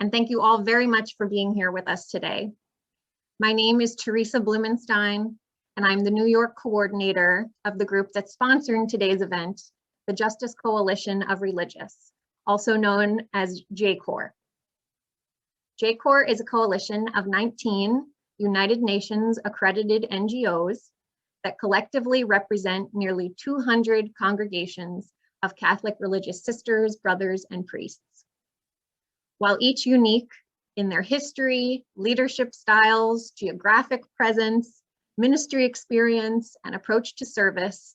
and thank you all very much for being here with us today. My name is Teresa Blumenstein, and I'm the New York coordinator of the group that's sponsoring today's event, the Justice Coalition of Religious, also known as JCOR. JCOR is a coalition of 19 United Nations accredited NGOs that collectively represent nearly 200 congregations of Catholic religious sisters, brothers, and priests. While each unique in their history, leadership styles, geographic presence, ministry experience, and approach to service,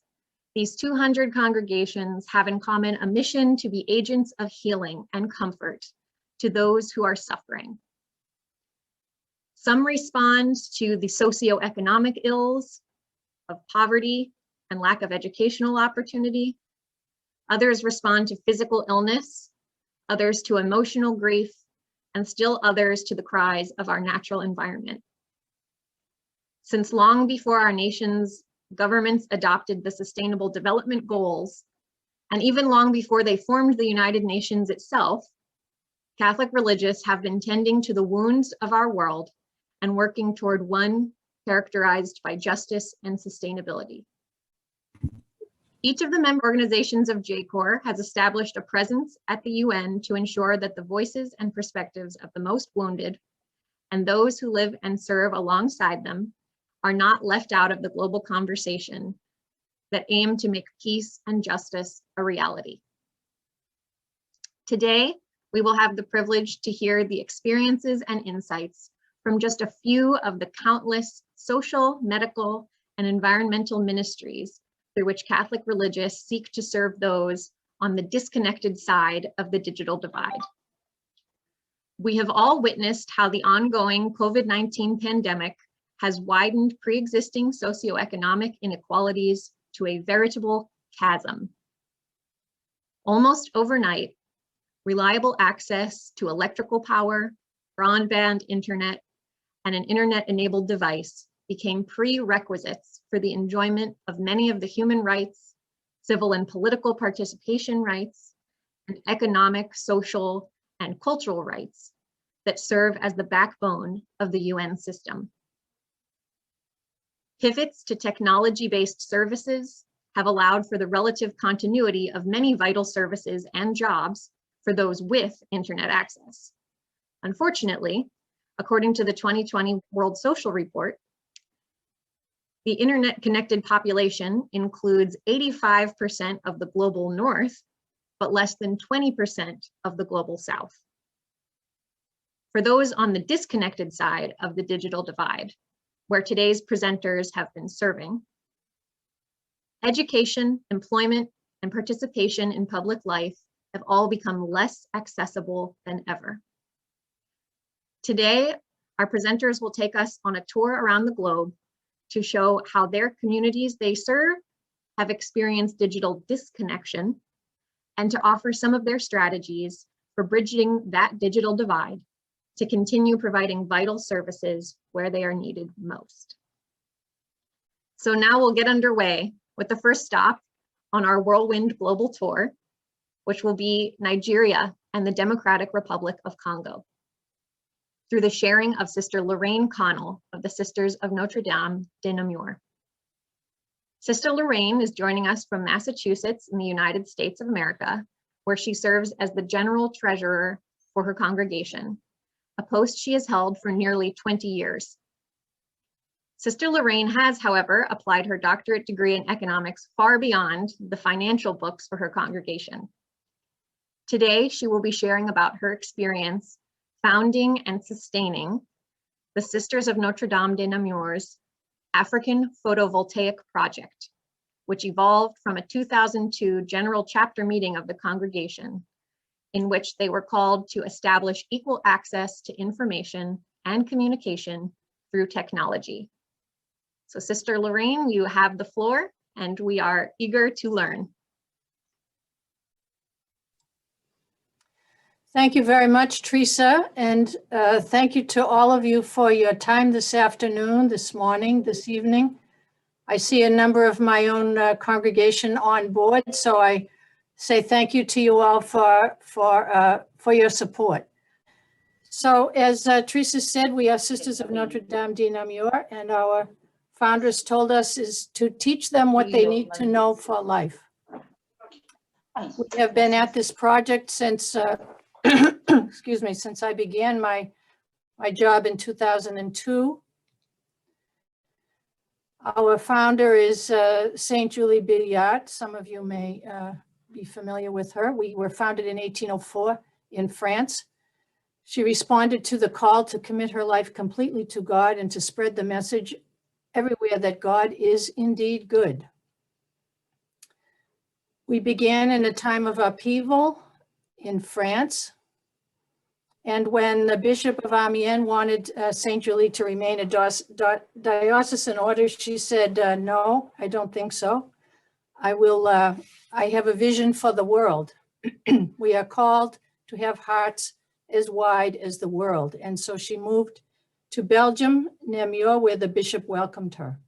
these 200 congregations have in common a mission to be agents of healing and comfort to those who are suffering. Some respond to the socioeconomic ills of poverty and lack of educational opportunity. Others respond to physical illness, others to emotional grief, and still others to the cries of our natural environment. Since long before our nation's governments adopted the Sustainable Development Goals, and even long before they formed the United Nations itself, Catholic religious have been tending to the wounds of our world and working toward one characterized by justice and sustainability. Each of the member organizations of JCOR has established a presence at the UN to ensure that the voices and perspectives of the most wounded and those who live and serve alongside them are not left out of the global conversation that aim to make peace and justice a reality. Today, we will have the privilege to hear the experiences and insights from just a few of the countless social, medical, and environmental ministries through which Catholic religious seek to serve those on the disconnected side of the digital divide. We have all witnessed how the ongoing COVID-19 pandemic has widened pre-existing socioeconomic inequalities to a veritable chasm. Almost overnight, reliable access to electrical power, broadband internet, and an internet-enabled device became prerequisites for the enjoyment of many of the human rights, civil and political participation rights, and economic, social, and cultural rights that serve as the backbone of the UN system. Pivots to technology-based services have allowed for the relative continuity of many vital services and jobs for those with internet access. Unfortunately, according to the 2020 World Social Report, the internet-connected population includes 85% of the global north, but less than 20% of the global south. For those on the disconnected side of the digital divide, where today's presenters have been serving, education, employment, and participation in public life have all become less accessible than ever. Today, our presenters will take us on a tour around the globe to show how their communities they serve have experienced digital disconnection and to offer some of their strategies for bridging that digital divide to continue providing vital services where they are needed most. So now we'll get underway with the first stop on our whirlwind global tour, which will be Nigeria and the Democratic Republic of Congo, through the sharing of Sister Lorraine Connell of the Sisters of Notre Dame de Namur. Sister Lorraine is joining us from Massachusetts in the United States of America, where she serves as the General Treasurer for her congregation, a post she has held for nearly 20 years. Sister Lorraine has, however, applied her doctorate degree in economics far beyond the financial books for her congregation. Today, she will be sharing about her experience founding and sustaining the Sisters of Notre Dame de Namur's African Photovoltaic Project, which evolved from a 2002 general chapter meeting of the congregation, in which they were called to establish equal access to information and communication through technology. So Sister Lorraine, you have the floor, and we are eager to learn. Thank you very much, Teresa, and thank you to all of you for your time this afternoon, this morning, this evening. I see a number of my own congregation on board, so I say thank you to you all for your support. So as Teresa said, we are Sisters of Notre Dame de Namur, and our founders told us is to teach them what they need to know for life. We have been at this project since, excuse me, since I began my job in 2002. Our founder is Saint Julie Billiart. Some of you may be familiar with her. We were founded in 1804 in France. She responded to the call to commit her life completely to God and to spread the message everywhere that God is indeed good. We began in a time of upheaval in France. And when the Bishop of Amiens wanted St. Julie to remain a diocesan order, she said, no, I don't think so. I have a vision for the world. We are called to have hearts as wide as the world. And so she moved to Belgium, Namur, where the bishop welcomed her.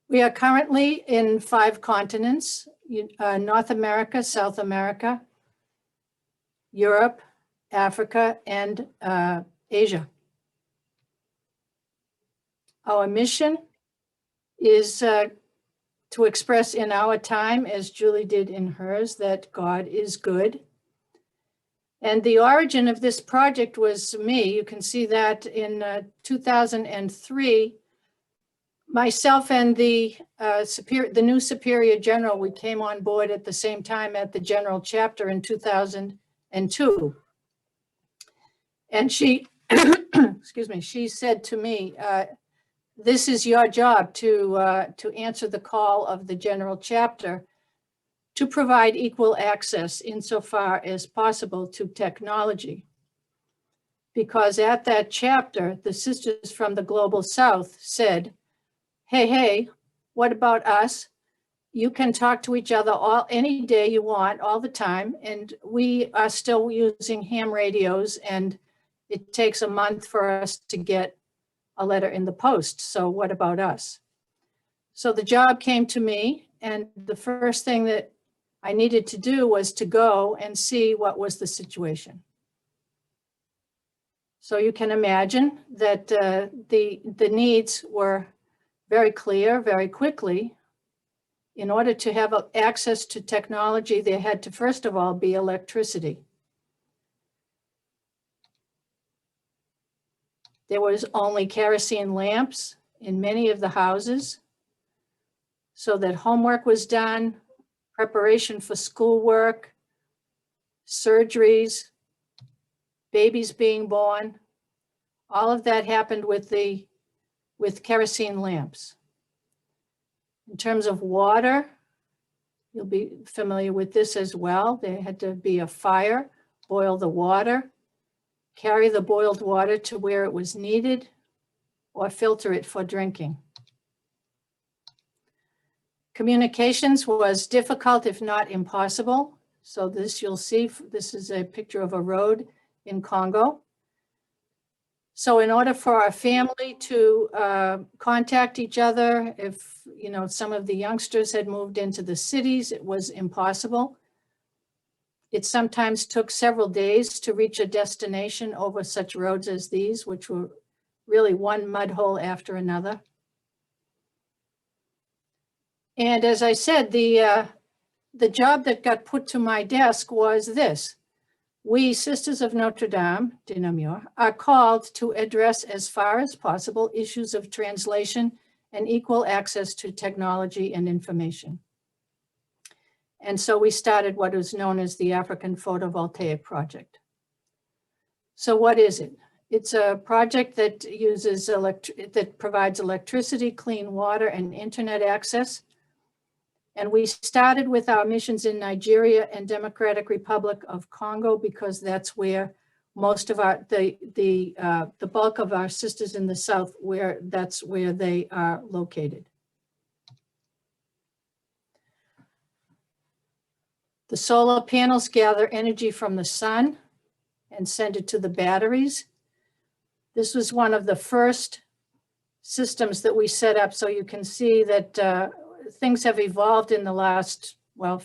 We are currently in 5 continents, North America, South America, Europe, Africa, and Asia. Our mission is to express in our time, as Julie did in hers, that God is good. And the origin of this project was me. You can see that in 2003, myself and the new Superior General, we came on board at the same time at the General Chapter in 2002. And she, excuse me, she said to me, this is your job to answer the call of the General Chapter to provide equal access insofar as possible to technology. Because at that chapter, the sisters from the Global South said, hey, what about us? You can talk to each other any day you want, all the time, and we are still using ham radios, and it takes a month for us to get a letter in the post. So what about us? So the job came to me, and the first thing that I needed to do was to go and see what was the situation. So you can imagine that the needs were very clear, very quickly. In order to have access to technology, there had to, first of all, be electricity. There was only kerosene lamps in many of the houses, so that homework was done, preparation for schoolwork, surgeries, babies being born. All of that happened with kerosene lamps. In terms of water, you'll be familiar with this as well. There had to be a fire, boil the water, carry the boiled water to where it was needed, or filter it for drinking. Communications was difficult, if not impossible. So this you'll see, this is a picture of a road in Congo. So in order for our family to contact each other, if some of the youngsters had moved into the cities, it was impossible. It sometimes took several days to reach a destination over such roads as these, which were really one mud hole after another. And as I said, the job that got put to my desk was this. We, Sisters of Notre Dame de Namur, are called to address as far as possible issues of translation and equal access to technology and information. And so we started what is known as the African Photovoltaic Project. So what is it? It's a project that that provides electricity, clean water, and internet access. And we started with our missions in Nigeria and Democratic Republic of Congo because that's where most of the bulk of our sisters in the South, that's where they are located. The solar panels gather energy from the sun and send it to the batteries. This was one of the first systems that we set up, so you can see that things have evolved in the last, well,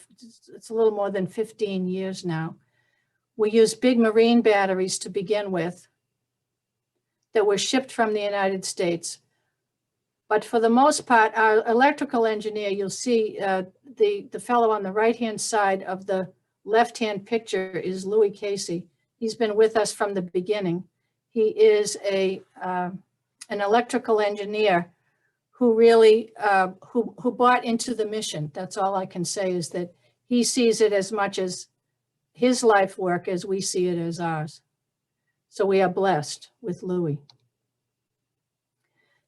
it's a little more than 15 years now. We used big marine batteries to begin with that were shipped from the United States. But for the most part, our electrical engineer, you'll see the fellow on the right-hand side of the left-hand picture is Louis Casey. He's been with us from the beginning. He is an electrical engineer who really, who bought into the mission. That's all I can say, is that he sees it as much as his life work as we see it as ours. So we are blessed with Louis.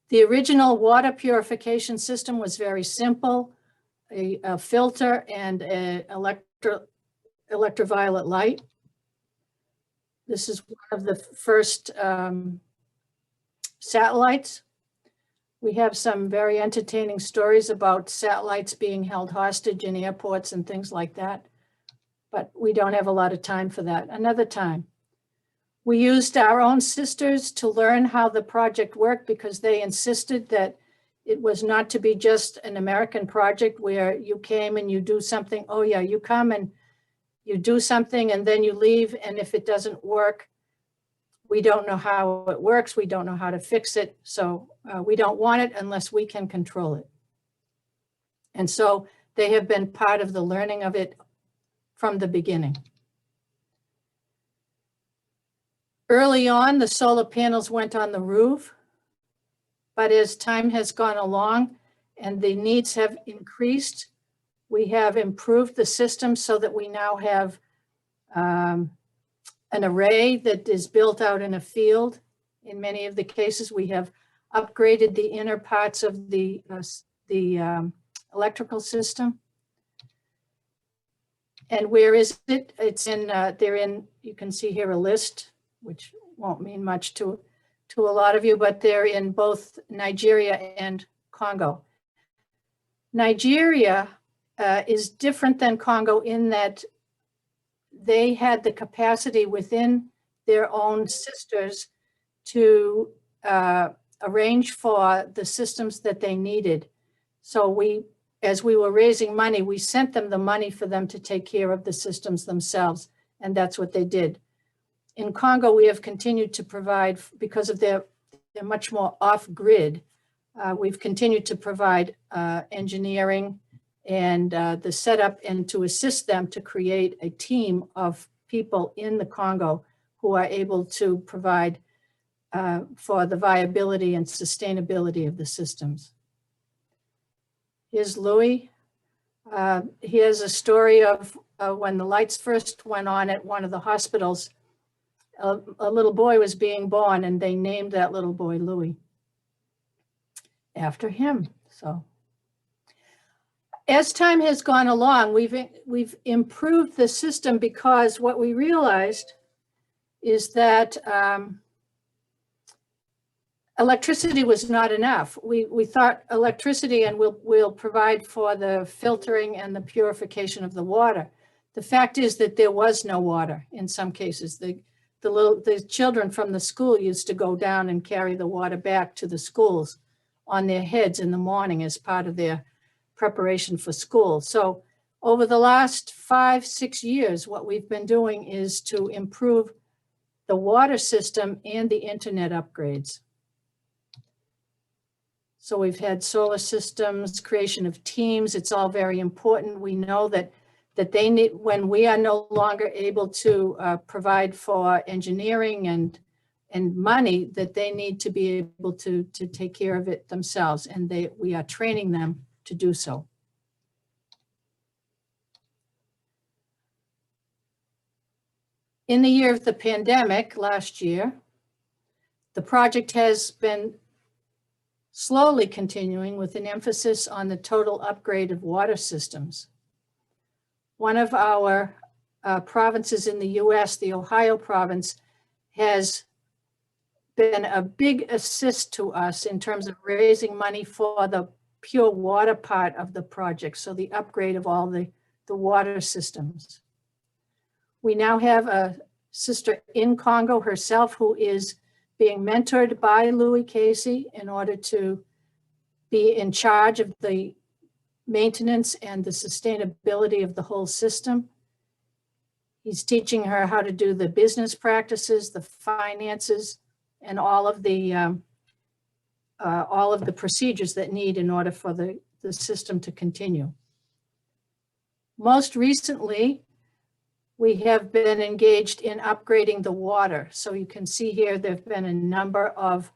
The original water purification system was very simple, a filter and an electroviolet light. This is one of the first satellites. We have some very entertaining stories about satellites being held hostage in airports and things like that, but we don't have a lot of time for that. Another time. We used our own sisters to learn how the project worked because they insisted that it was not to be just an American project where you came and you do something. Oh yeah, you come and you do something and then you leave, and if it doesn't work, we don't know how it works. We don't know how to fix it. So we don't want it unless we can control it. And so they have been part of the learning of it from the beginning. Early on, the solar panels went on the roof, but as time has gone along and the needs have increased, we have improved the system so that we now have an array that is built out in a field. In many of the cases, we have upgraded the inner parts of the electrical system. And where is it? It's in, they're in, you can see here a list, which won't mean much to a lot of you, but they're in both Nigeria and Congo. Nigeria is different than Congo in that they had the capacity within their own sisters to arrange for the systems that they needed. So as we were raising money, we sent them the money for them to take care of the systems themselves, and that's what they did. In Congo, we have continued to provide, because of they're much more off-grid, we've continued to provide engineering and the setup and to assist them to create a team of people in the Congo who are able to provide for the viability and sustainability of the systems. Here's Louis. Here's a story of when the lights first went on at one of the hospitals. A little boy was being born and they named that little boy Louis after him. So as time has gone along, we've improved the system because what we realized is that electricity was not enough. We thought electricity and we'll provide for the filtering and the purification of the water. The fact is that there was no water in some cases. The children from the school used to go down and carry the water back to the schools on their heads in the morning as part of their preparation for school. So over the last 5-6 years, what we've been doing is to improve the water system and the internet upgrades. So we've had solar systems, creation of teams. It's all very important. We know that they need, when we are no longer able to provide for engineering and money, that they need to be able to take care of it themselves, and we are training them to do so. In the year of the pandemic last year, the project has been slowly continuing with an emphasis on the total upgrade of water systems. One of our provinces in the US, the Ohio province, has been a big assist to us in terms of raising money for the pure water part of the project, so the upgrade of all the water systems. We now have a sister in Congo herself who is being mentored by Louis Casey in order to be in charge of the maintenance and the sustainability of the whole system. He's teaching her how to do the business practices, the finances, and all of the procedures that need in order for the system to continue. Most recently, we have been engaged in upgrading the water. So you can see here, there've been a number of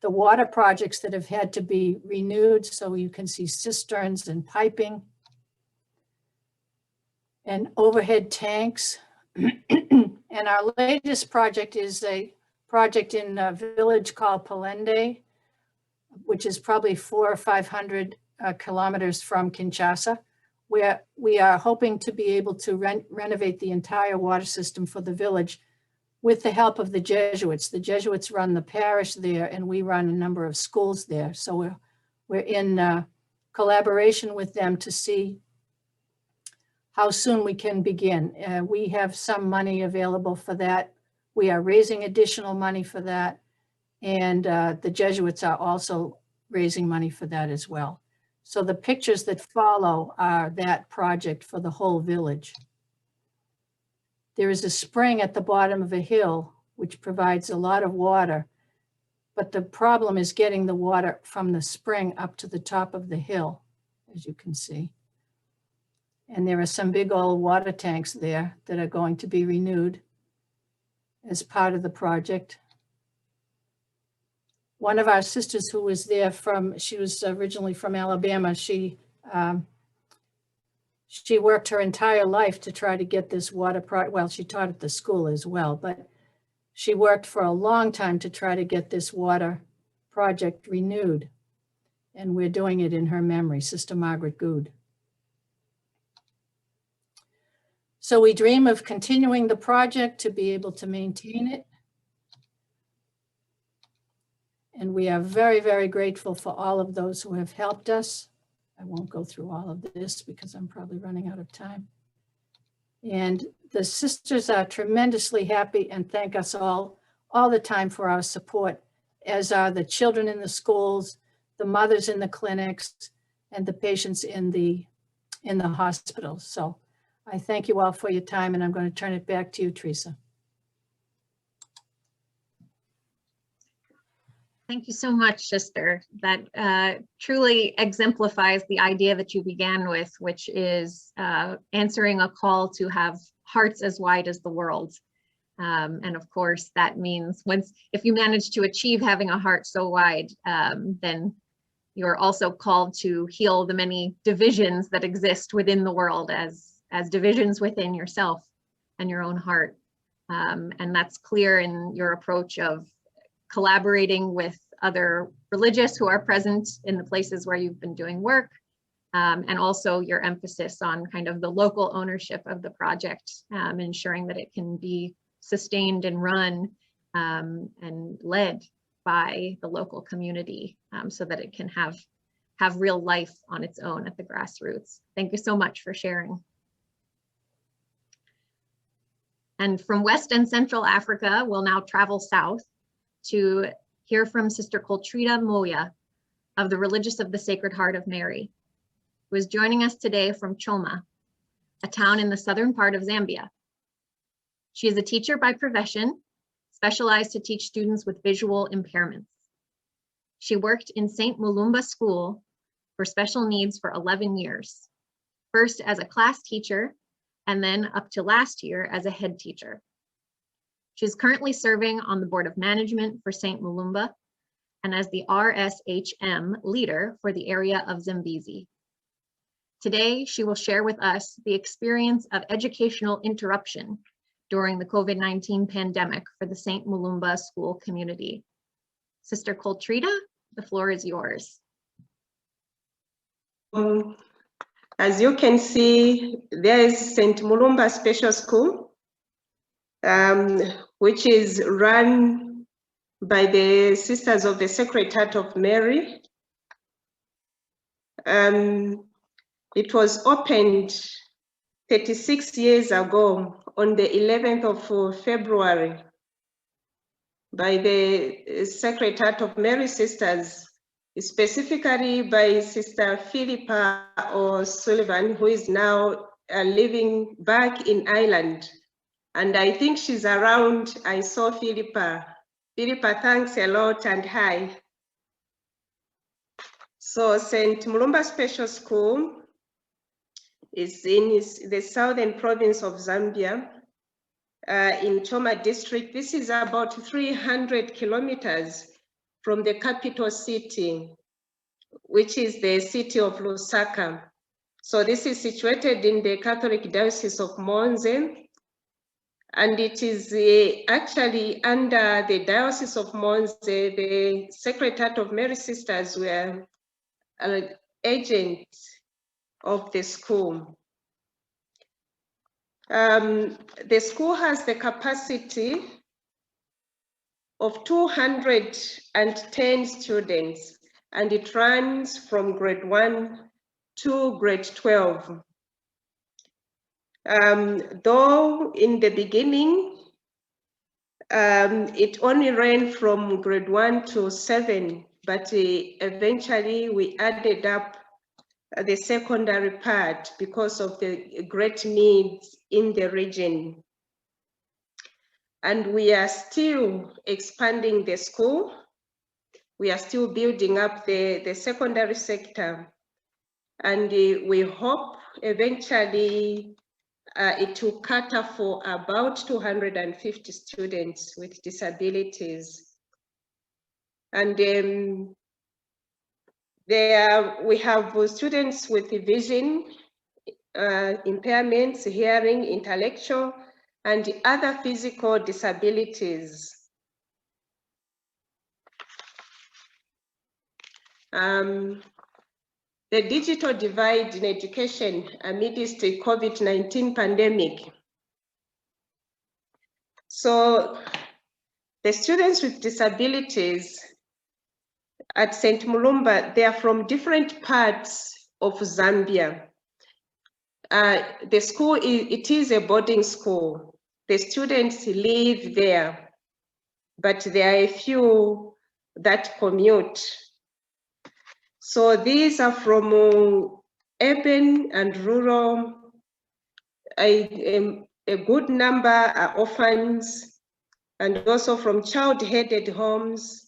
the water projects that have had to be renewed. So you can see cisterns and piping and overhead tanks. And our latest project is a project in a village called Palende, which is probably 400 or 500 kilometers from Kinshasa, where we are hoping to be able to renovate the entire water system for the village with the help of the Jesuits. The Jesuits run the parish there, and we run a number of schools there. So we're in collaboration with them to see how soon we can begin. We have some money available for that. We are raising additional money for that. And the Jesuits are also raising money for that as well. So the pictures that follow are that project for the whole village. There is a spring at the bottom of a hill, which provides a lot of water, but the problem is getting the water from the spring up to the top of the hill, as you can see. And there are some big old water tanks there that are going to be renewed as part of the project. One of our sisters who was there she was originally from Alabama, she worked her entire life to try to get this water project. Well, she taught at the school as well, but she worked for a long time to try to get this water project renewed. And we're doing it in her memory, Sister Margaret Good. So we dream of continuing the project to be able to maintain it. And we are very, very grateful for all of those who have helped us. I won't go through all of this because I'm probably running out of time. And the sisters are tremendously happy and thank us all the time for our support, as are the children in the schools, the mothers in the clinics, and the patients in the hospitals. So I thank you all for your time, and I'm going to turn it back to you, Teresa. Thank you so much, sister. That truly exemplifies the idea that you began with, which is answering a call to have hearts as wide as the world. And of course, that means if you manage to achieve having a heart so wide, then you're also called to heal the many divisions that exist within the world as divisions within yourself and your own heart. And that's clear in your approach of collaborating with other religious who are present in the places where you've been doing work, and also your emphasis on kind of the local ownership of the project, ensuring that it can be sustained and run and led by the local community, so that it can have real life on its own at the grassroots. Thank you so much for sharing. And from West and Central Africa, we'll now travel south to hear from Sister Coltrita Moya of the Religious of the Sacred Heart of Mary, who is joining us today from Choma, a town in the southern part of Zambia. She is a teacher by profession, specialized to teach students with visual impairments. She worked in St. Mulumba School for special needs for 11 years, first as a class teacher, and then up to last year as a head teacher. She's currently serving on the Board of Management for St. Mulumba and as the RSHM leader for the area of Zambezi. Today, she will share with us the experience of educational interruption during the COVID-19 pandemic for the St. Mulumba school community. Sister Coltrita, the floor is yours. As you can see, there is St. Mulumba Special School, which is run by the Sisters of the Sacred Heart of Mary. It was opened 36 years ago on the 11th of February by the Sacred Heart of Mary Sisters, specifically by Sister Philippa O'Sullivan, who is now living back in Ireland And I think she's around. I saw Philippa. Philippa, thanks a lot and hi. So St. Mulumba Special School is in the southern province of Zambia, in Choma district. This is about 300 kilometers from the capital city, which is the city of Lusaka. So this is situated in the Catholic Diocese of Monze, and it is actually under the Diocese of Monze. The Secretariat of Mary Sisters were agents of the school. The school has the capacity of 210 students, and it runs from grade 1 to grade 12. Though in the beginning, it only ran from grade 1 to 7, but eventually we added up the secondary part because of the great needs in the region. And we are still expanding the school. We are still building up the secondary sector. And we hope eventually it will cater for about 250 students with disabilities. And we have students with vision impairments, hearing, intellectual, and other physical disabilities. The digital divide in education amidst the COVID-19 pandemic. So the students with disabilities at St. Mulumba, they are from different parts of Zambia. The school, it is a boarding school. The students live there, but there are a few that commute. So these are from urban and rural. A good number are orphans, and also from child-headed homes.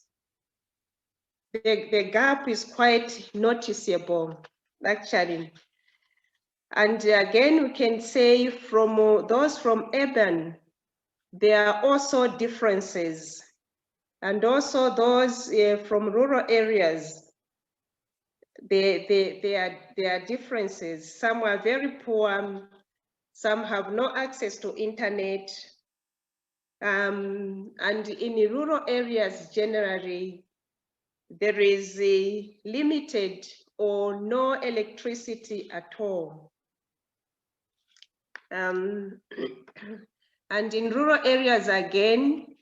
The gap is quite noticeable, actually. And again, we can say from those from urban, there are also differences. And also those from rural areas, there are differences. Some are very poor, some have no access to internet. And in the rural areas, generally, there is a limited or no electricity at all. And in rural areas, again,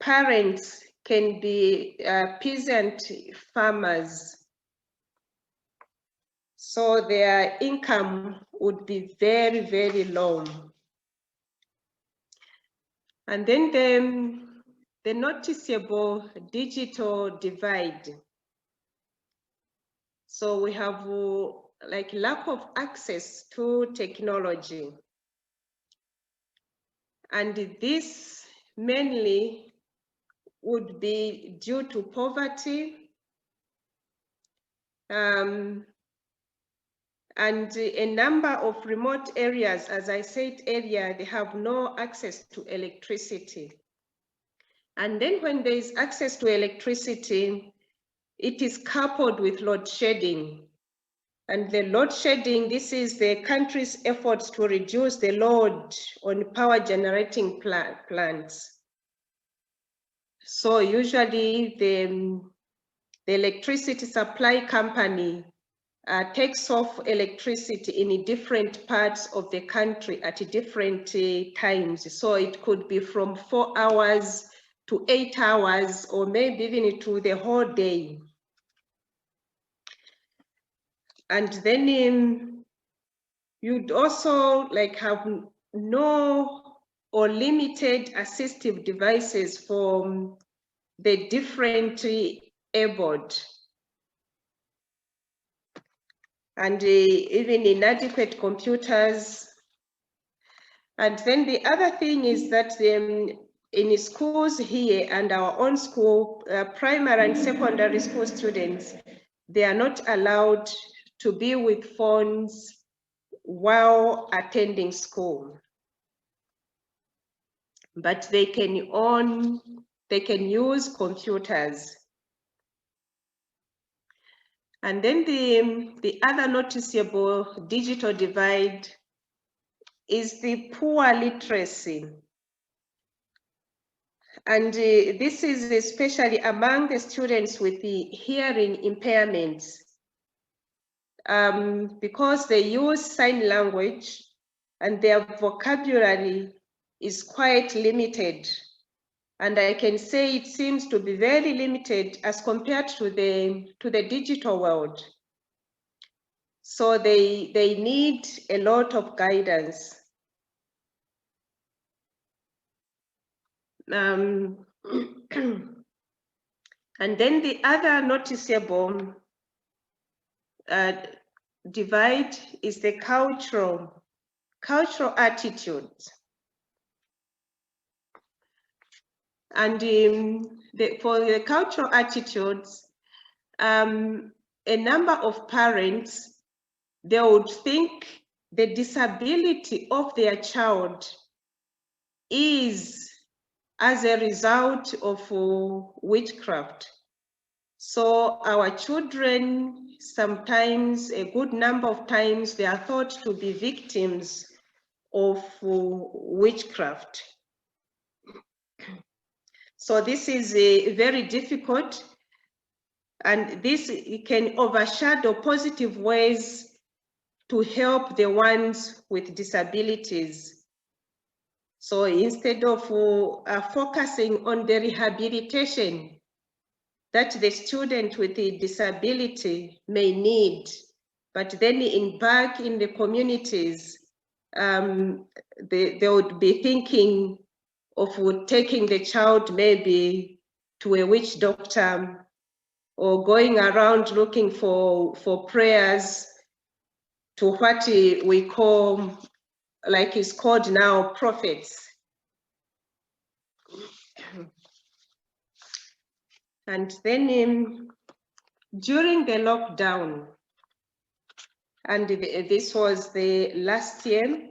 parents can be peasant farmers. So their income would be very, very low. And then the noticeable digital divide. So we have like lack of access to technology. And this mainly would be due to poverty, and a number of remote areas, as I said earlier, they have no access to electricity. And then when there is access to electricity, it is coupled with load shedding. And the load shedding, this is the country's efforts to reduce the load on power generating plants. So usually the electricity supply company takes off electricity in different parts of the country at different times. So it could be from 4 hours to 8 hours, or maybe even to the whole day. And then you'd also like have no or limited assistive devices for the differently abled, and even inadequate computers. And then the other thing is that in schools here and our own school, primary and secondary school students, they are not allowed to be with phones while attending school. But they can use computers. And then the other noticeable digital divide is the poor literacy. And this is especially among the students with the hearing impairments, because they use sign language and their vocabulary is quite limited. And I can say it seems to be very limited as compared to the digital world. So they need a lot of guidance. And then the other noticeable divide is the cultural attitudes. And for the cultural attitudes, a number of parents, they would think the disability of their child is as a result of witchcraft. So our children, sometimes, a good number of times, they are thought to be victims of witchcraft. So this is very difficult, and this can overshadow positive ways to help the ones with disabilities. So instead of focusing on the rehabilitation that the student with the disability may need, but then back in the communities, they would be thinking of taking the child maybe to a witch doctor, or going around looking for prayers to what we call, like it's called now, prophets. And then during the lockdown, and this was the last year,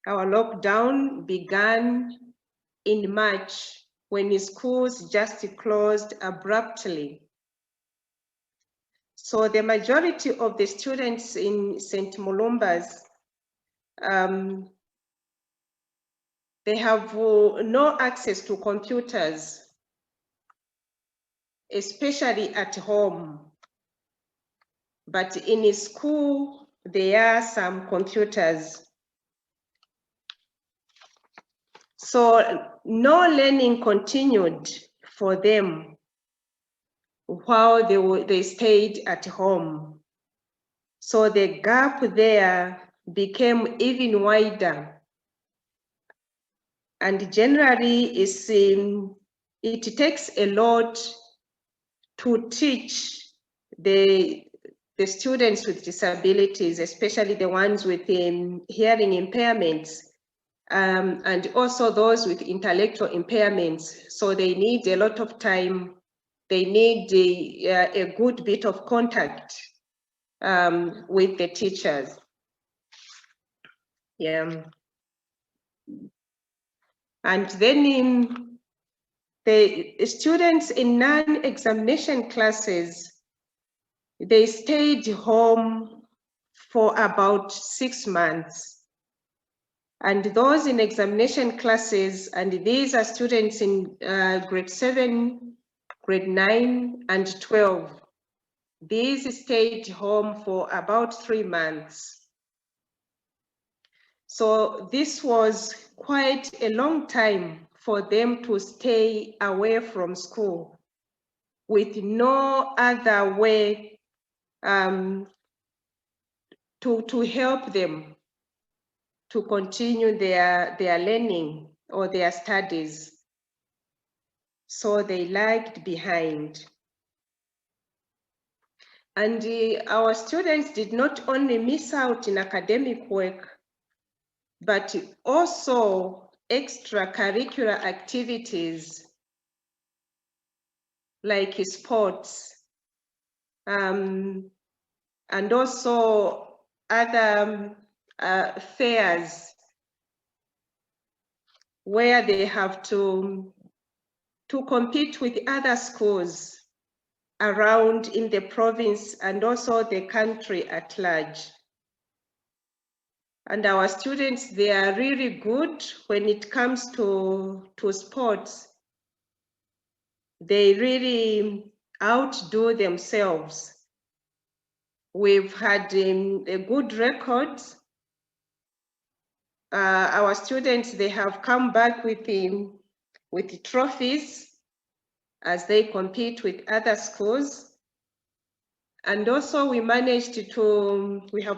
our lockdown began in March, when the schools just closed abruptly. So the majority of the students in St. Mulumba's, they have no access to computers, especially at home. But in school, there are some computers. So no learning continued for them while they stayed at home. So the gap there became even wider. And generally, it takes a lot to teach the students with disabilities, especially the ones with hearing impairments, and also those with intellectual impairments. So they need a lot of time. They need a good bit of contact with the teachers. Yeah. And then the students in non-examination classes, they stayed home for about 6 months. And those in examination classes, and these are students in grade 7, grade 9, and 12. These stayed home for about 3 months. So this was quite a long time for them to stay away from school with no other way to help them to continue their learning or their studies. So they lagged behind. And our students did not only miss out in academic work, but also extracurricular activities like sports, and also other fairs where they have to compete with other schools around in the province and also the country at large. And our students, they are really good when it comes to sports. They really outdo themselves. We've had a good record. Our students, they have come back with trophies as they compete with other schools. And also we have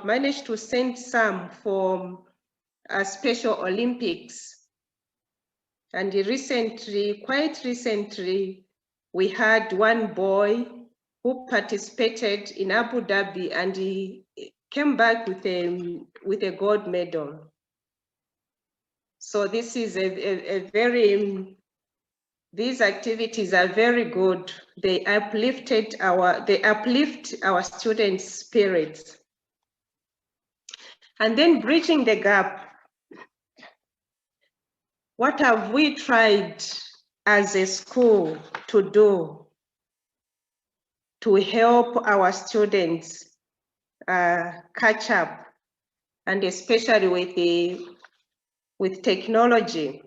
managed to send some for Special Olympics. And quite recently, we had one boy who participated in Abu Dhabi and he came back with a gold medal. So this is these activities are very good. They uplift our students' spirits. And then bridging the gap. What have we tried as a school to do to help our students catch up, and especially with technology?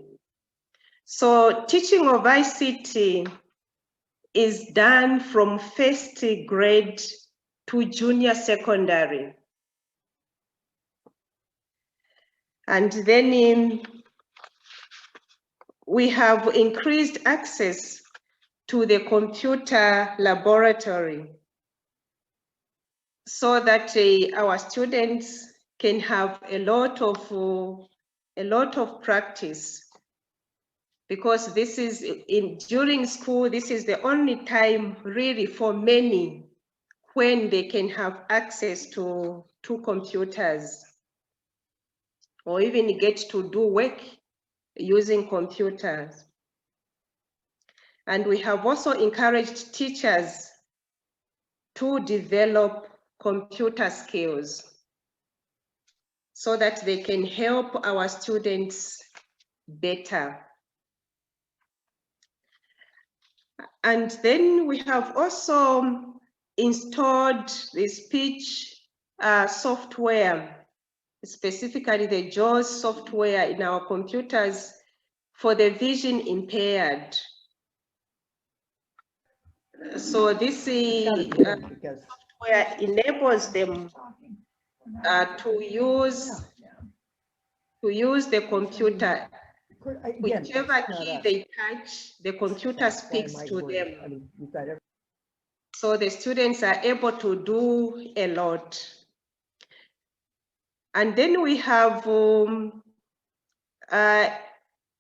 So teaching of ICT is done from first grade to junior secondary. And then we have increased access to the computer laboratory so that our students can have a lot of practice, because this is during school, this is the only time really for many when they can have access to computers or even get to do work using computers. And we have also encouraged teachers to develop computer skills so that they can help our students better. And then we have also installed the speech software, specifically the JAWS software in our computers for the vision impaired. So this software enables them to use the computer. Whichever key they touch, the computer speaks to them. So the students are able to do a lot. And then we have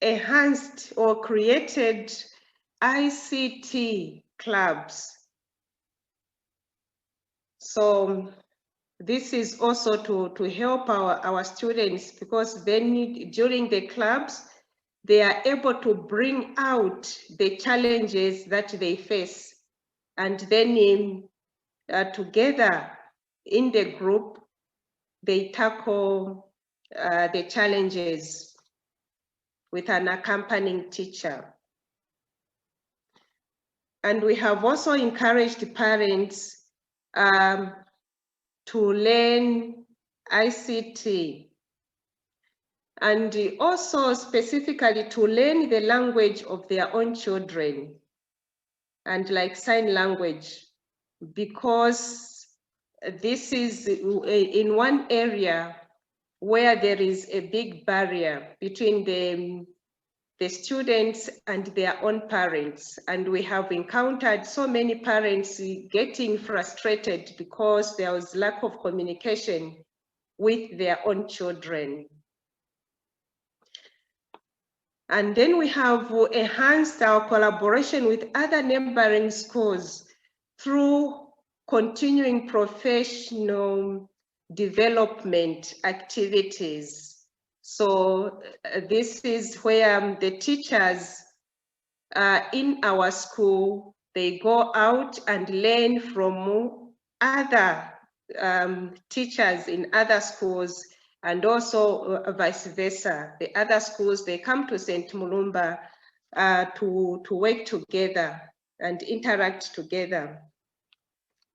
enhanced or created ICT clubs. So this is also to help our students, because then during the clubs, they are able to bring out the challenges that they face. And then together in the group, they tackle the challenges with an accompanying teacher. And we have also encouraged parents to learn ICT, and also specifically to learn the language of their own children, and like sign language, because this is in one area where there is a big barrier between the students and their own parents. And we have encountered so many parents getting frustrated because there was lack of communication with their own children. And then we have enhanced our collaboration with other neighboring schools through continuing professional development activities. So this is where the teachers in our school, they go out and learn from other teachers in other schools, and also vice versa. The other schools, they come to St. Mulumba to work together and interact together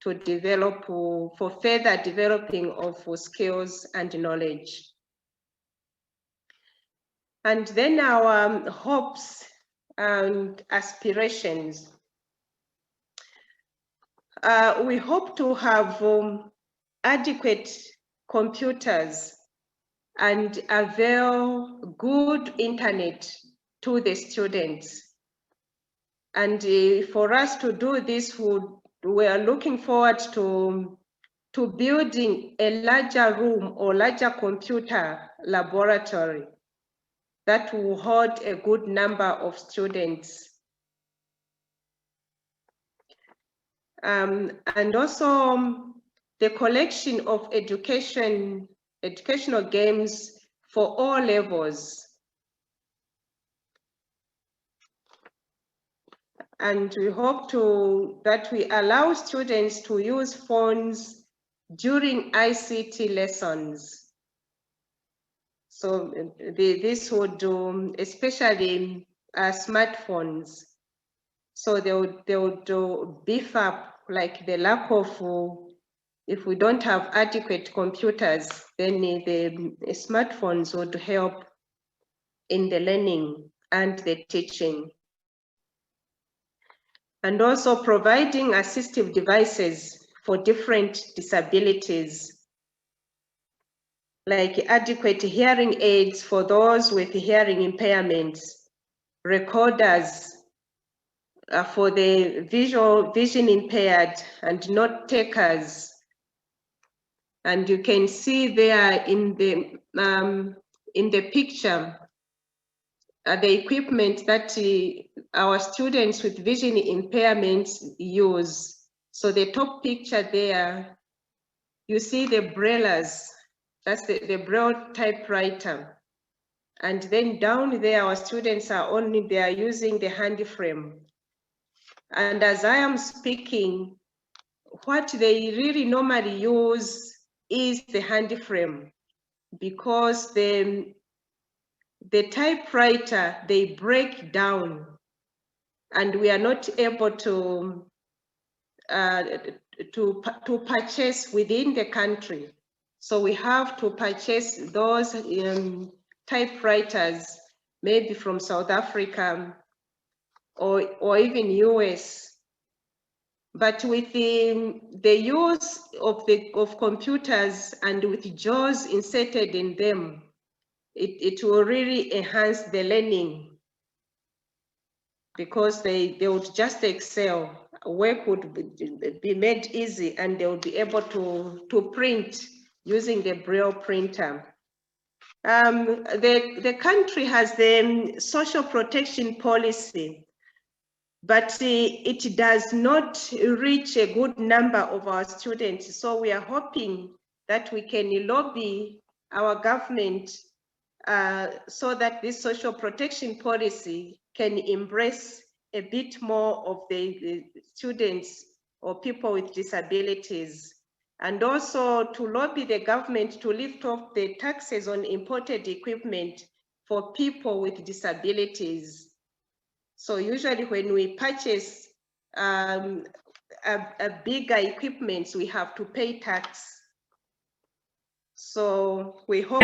to develop, for further developing of skills and knowledge. And then our hopes and aspirations. We hope to have adequate computers and avail good internet to the students. And for us to do this, we are looking forward to building a larger room or larger computer laboratory that will hold a good number of students. And also the collection of educational games for all levels. And we hope that we allow students to use phones during ICT lessons. So this would do, especially smartphones. So they would beef up, like the lack of, if we don't have adequate computers, then the smartphones would help in the learning and the teaching. And also providing assistive devices for different disabilities, like adequate hearing aids for those with hearing impairments, recorders for the vision impaired and note takers. And you can see there in the picture the equipment that our students with vision impairments use. So the top picture there, you see the brailles, that's the braille typewriter. And then down there, our students they are using the handy frame. And as I am speaking, what they really normally use is the handy frame, because the typewriter, they break down and we are not able to purchase within the country. So we have to purchase those typewriters, maybe from South Africa or even US. But with the use of computers and with JAWS inserted in them, it will really enhance the learning, because they would just excel. Work would be made easy, and they would be able to print using the Braille printer. The country has the social protection policy, but it does not reach a good number of our students. So we are hoping that we can lobby our government so that this social protection policy can embrace a bit more of the students or people with disabilities, and also to lobby the government to lift off the taxes on imported equipment for people with disabilities. So usually when we purchase a bigger equipment, we have to pay tax. So we hope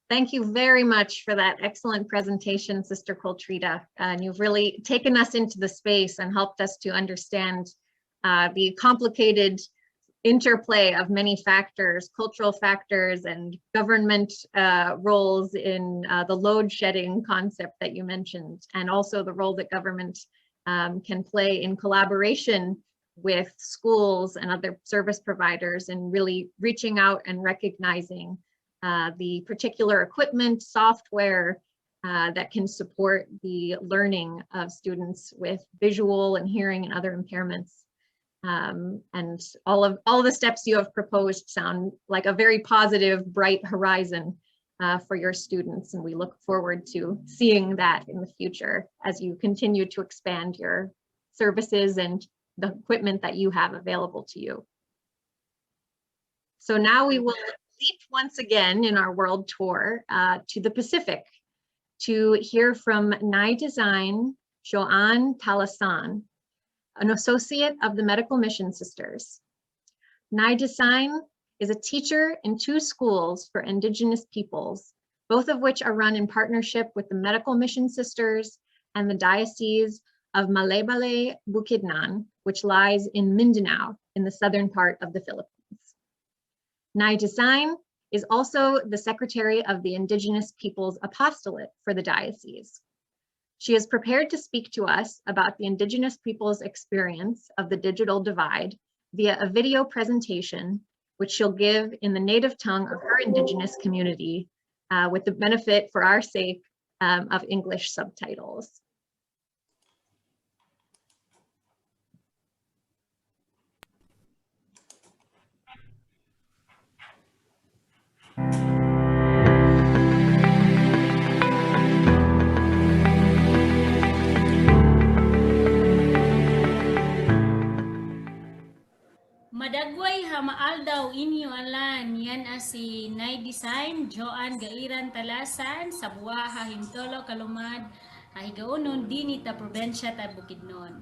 Thank you very much for that excellent presentation, Sister Coltrita. And you've really taken us into the space and helped us to understand the complicated interplay of many factors, cultural factors and government roles in the load shedding concept that you mentioned, and also the role that government can play in collaboration with schools and other service providers in really reaching out and recognizing the particular equipment, software that can support the learning of students with visual and hearing and other impairments. And all of the steps you have proposed sound like a very positive, bright horizon for your students. And we look forward to seeing that in the future as you continue to expand your services and the equipment that you have available to you. So now we will leap once again in our world tour to the Pacific to hear from Nai Design Joanne Talasan, an associate of the Medical Mission Sisters. Nai Design is a teacher in 2 schools for Indigenous peoples, both of which are run in partnership with the Medical Mission Sisters and the Diocese of Malebale Bukidnon, which lies in Mindanao in the southern part of the Philippines. Nai Design is also the Secretary of the Indigenous Peoples Apostolate for the diocese. She is prepared to speak to us about the Indigenous peoples' experience of the digital divide via a video presentation, which she'll give in the native tongue of her Indigenous community with the benefit for our sake of English subtitles. Madagway hamaal daw inyo alan, yan si Nai Design Joanne Gairan Talasan sa Buaha Hintolo Kalumad Higaunon dinita probensya ta Bukidnon.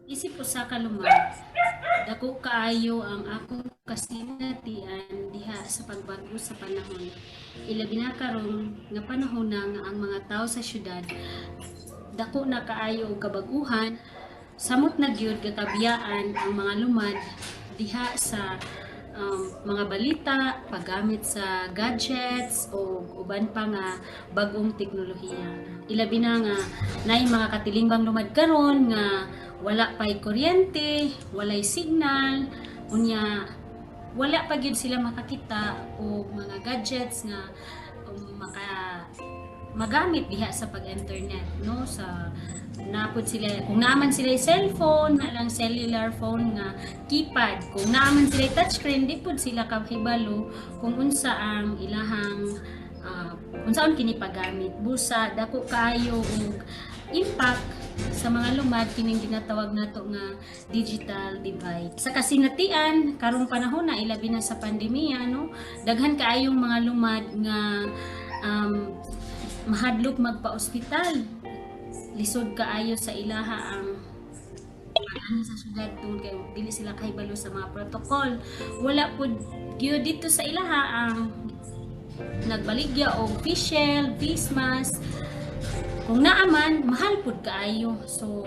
Isip ko sa Kalumad, dako kaayo ang akong kasinatian diha sa pagbago sa panahon. Ilabi na karon nga panahon na nga ang mga tao sa syudad dako na kaayo og kabaguhan. Samot na gyud kakabiyaan ang mga lumad diha sa mga balita, paggamit sa gadgets o uban pa nga bagong teknolohiya. Ilabi na nga nay mga katilingbang lumad karon nga wala pay kuryente, walay signal, unya wala pa gyud sila makakita o mga gadgets nga magamit diha sa pag-internet, no? Sa napod sila, kung naaman sila cellphone, na lang cellular phone nga keypad, kung naaman sila touchscreen, di pod sila kahibalo kung unsa ang ilahang unsaon kini paggamit. Busa dako kaayo og impact sa mga lumad kining ginatawag nato nga digital divide. Sa kasinatian karong panahon na ilabi na sa pandemya, no? Daghan kaayong mga lumad nga mahadlok magpa-ospital. Lisod kaayo sa ilaha ang ano sa syudad tungod kay dili sila kahibalo sa mga protocol. Wala pud gyud dito sa ilaha ang nagbaligya og face shield, face mask. Kung naaman mahal pud kaayo. So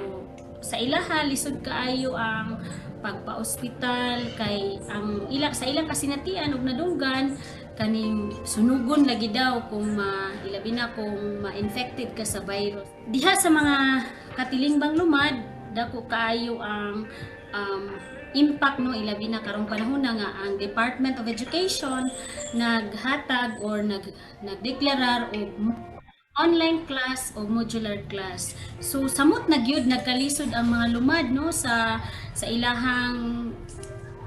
sa ilaha lisod kaayo ang pagpa-ospital kay ang sa ilang kasinatian ug nadunggan kaning sunugon lagi daw kung ilabi na kung ma-infected ka sa virus. Diha sa mga katilingbang lumad, dako kaayo ang impact, no? Ilabi na karong panahon na nga ang Department of Education naghatag or nagdeklarar og online class o modular class. So samot na gyud nagkalisod ang mga lumad, no, sa ilahang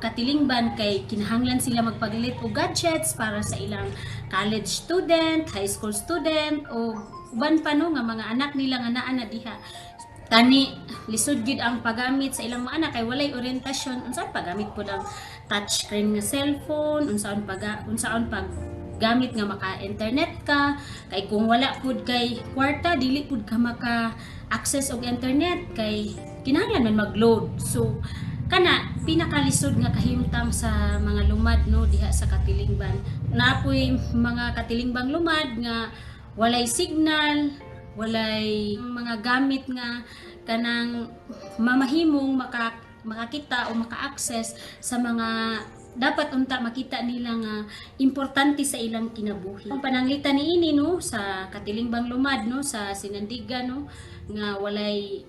katilingban kay kinahanglan sila magpagilit og gadgets para sa ilang college student, high school student o uban pa, no, nga mga anak nila nga naa na diha. Tani lisod gid ang paggamit sa ilang mga anak kay walay orientasyon unsaon paggamit pud ang touchscreen nga cellphone, unsaon paggamit nga maka-internet ka, kay kung wala pud kay kwarta dili pud ka maka-access og internet kay kinahanglan man mag-load. So kana pinakalisod nga kahimtang sa mga lumad, no, diha sa katilingban. Napoy mga katilingban lumad nga walay signal, walay mga gamit nga kanang mamahimong makakita o maka-access sa mga dapat unta makita nila nga importante sa ilang kinabuhi. Ang pananglitan niini, no, sa katilingban lumad, no, sa Sinandiga, no, nga walay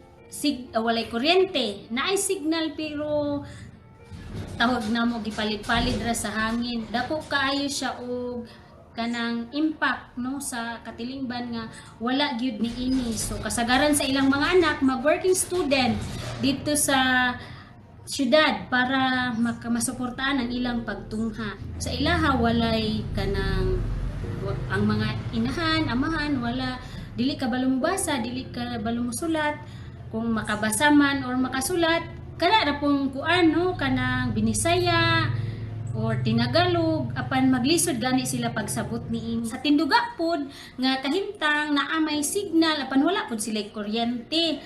kuryente, naay signal pero tawag na mo gipalit-palit ra sa hangin. Dako kaayo siya og kanang impact no sa katilingban nga wala gyud ni ini. So kasagaran sa ilang mga anak mag-working student dito sa syudad para masuportahan ang ilang pagtungha. Sa ilaha walay kanang ang mga inahan, amahan wala dili ka balumubasa, dili ka balumusulat. Kung makabasa man or makasulat, kana ra pong kuan no kanang Binisaya or Tinagalog apan maglisod gani sila pagsabot niini. Sa tinduga pod nga kahimtang naa may signal apan wala pod sila kuryente.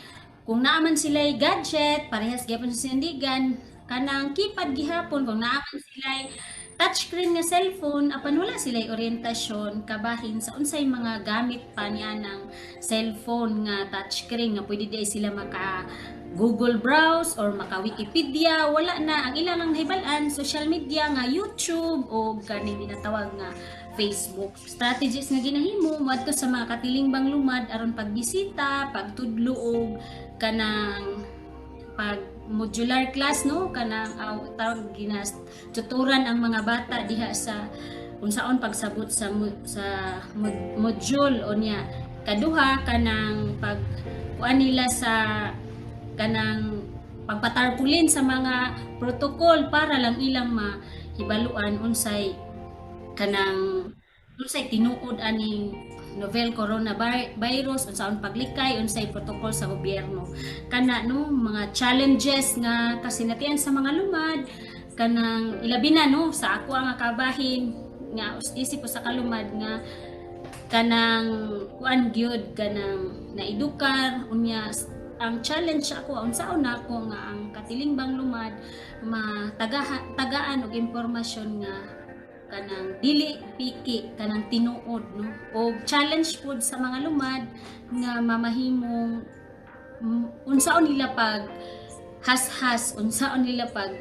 Kung naaman sila gadget, parehas gyapon sa sindigan, kanang keypad gihapon. Kung naaman sila touchscreen nga cellphone, apan wala sila orientasyon kabahin sa unsay mga gamit pa niya ng cellphone nga touchscreen nga pwede di sila maka Google browse or maka Wikipedia, wala na ang ilang ang nahibalan social media nga YouTube o kaning ginatawag nga Facebook. Strategies nga ginahimo moadto sa mga katilingbang lumad aron pagbisita, pagtudlo og kanang pag modular class no kanang tawag ginas tuturan ang mga bata diha sa unsaon pagsabot sa module o niya kaduha kanang pag kuan nila sa kanang pagpatarpulin sa mga protocol para lang ilang mahibaluan unsay kanang unsay tinuod aning novel coronavirus unsaon paglikay unsay protocol sa gobyerno kana no mga challenges nga kasinatian sa mga lumad kanang ilabi na no sa ako ang kabahin nga isip ko sa kalumad nga kanang kuan gyud kanang naedukar unya ang challenge ako unsaon nako nga ang katilingbang lumad tagaan og impormasyon nga kanang dili piki kanang tinuod no o challenge pud sa mga lumad nga mamahimong unsaon nila pag has-has unsaon nila pag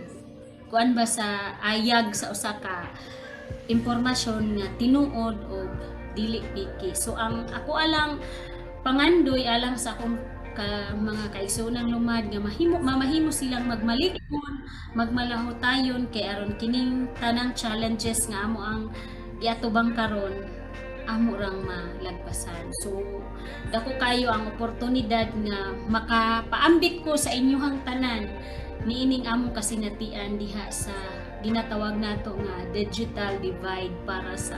kuan ba sa ayag sa usa ka impormasyon nga tinuod o dili piki. So ang ako alang pangandoy alang sa akong mga kaigsoonang lumad nga mamahimo silang magmalikon, magmalahotayon kay aron kining tanang challenges nga amo ang giatubang karon amo rang malagpasan. So dako kayo ang oportunidad nga makapaambit ko sa inyong tanan niining among kasinatian diha sa ginatawag nato nga digital divide para sa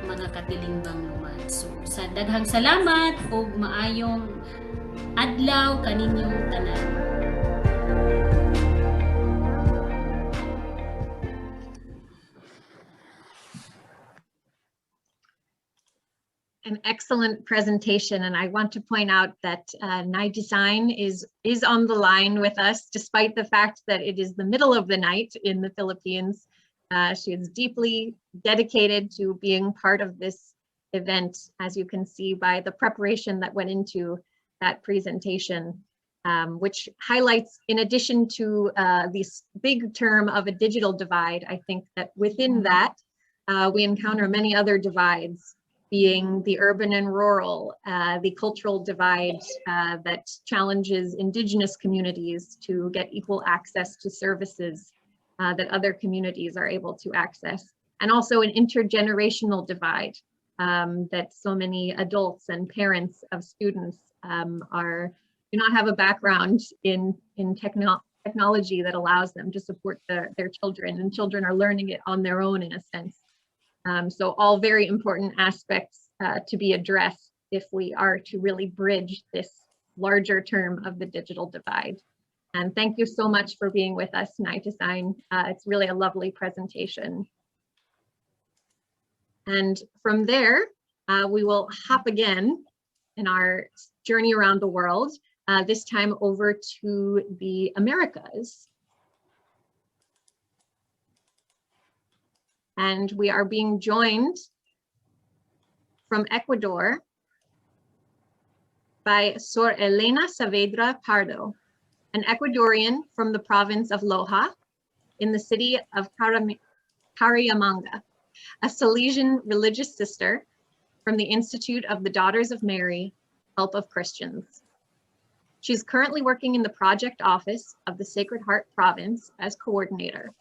mga katilingbang lumad. So sa daghang salamat ug maayong adlaw kaninyong tanan. An excellent presentation, and I want to point out that Nai Design is on the line with us, despite the fact that it is the middle of the night in the Philippines. She is deeply dedicated to being part of this event, as you can see by the preparation that went into that presentation, which highlights, in addition to this big term of a digital divide, I think that within that, we encounter many other divides, being the urban and rural, the cultural divide that challenges Indigenous communities to get equal access to services that other communities are able to access, and also an intergenerational divide that so many adults and parents of students do not have a background in technology that allows them to support their children, and children are learning it on their own in a sense. So all very important aspects to be addressed if we are to really bridge this larger term of the digital divide. And thank you so much for being with us, Nai Design. It's really a lovely presentation. And from there, we will hop again in our journey around the world, this time over to the Americas. And we are being joined from Ecuador by Sor Elena Saavedra Pardo, an Ecuadorian from the province of Loja in the city of Carillamanga, a Salesian religious sister from the Institute of the Daughters of Mary, Help of Christians. She's currently working in the project office of the Sacred Heart Province as coordinator.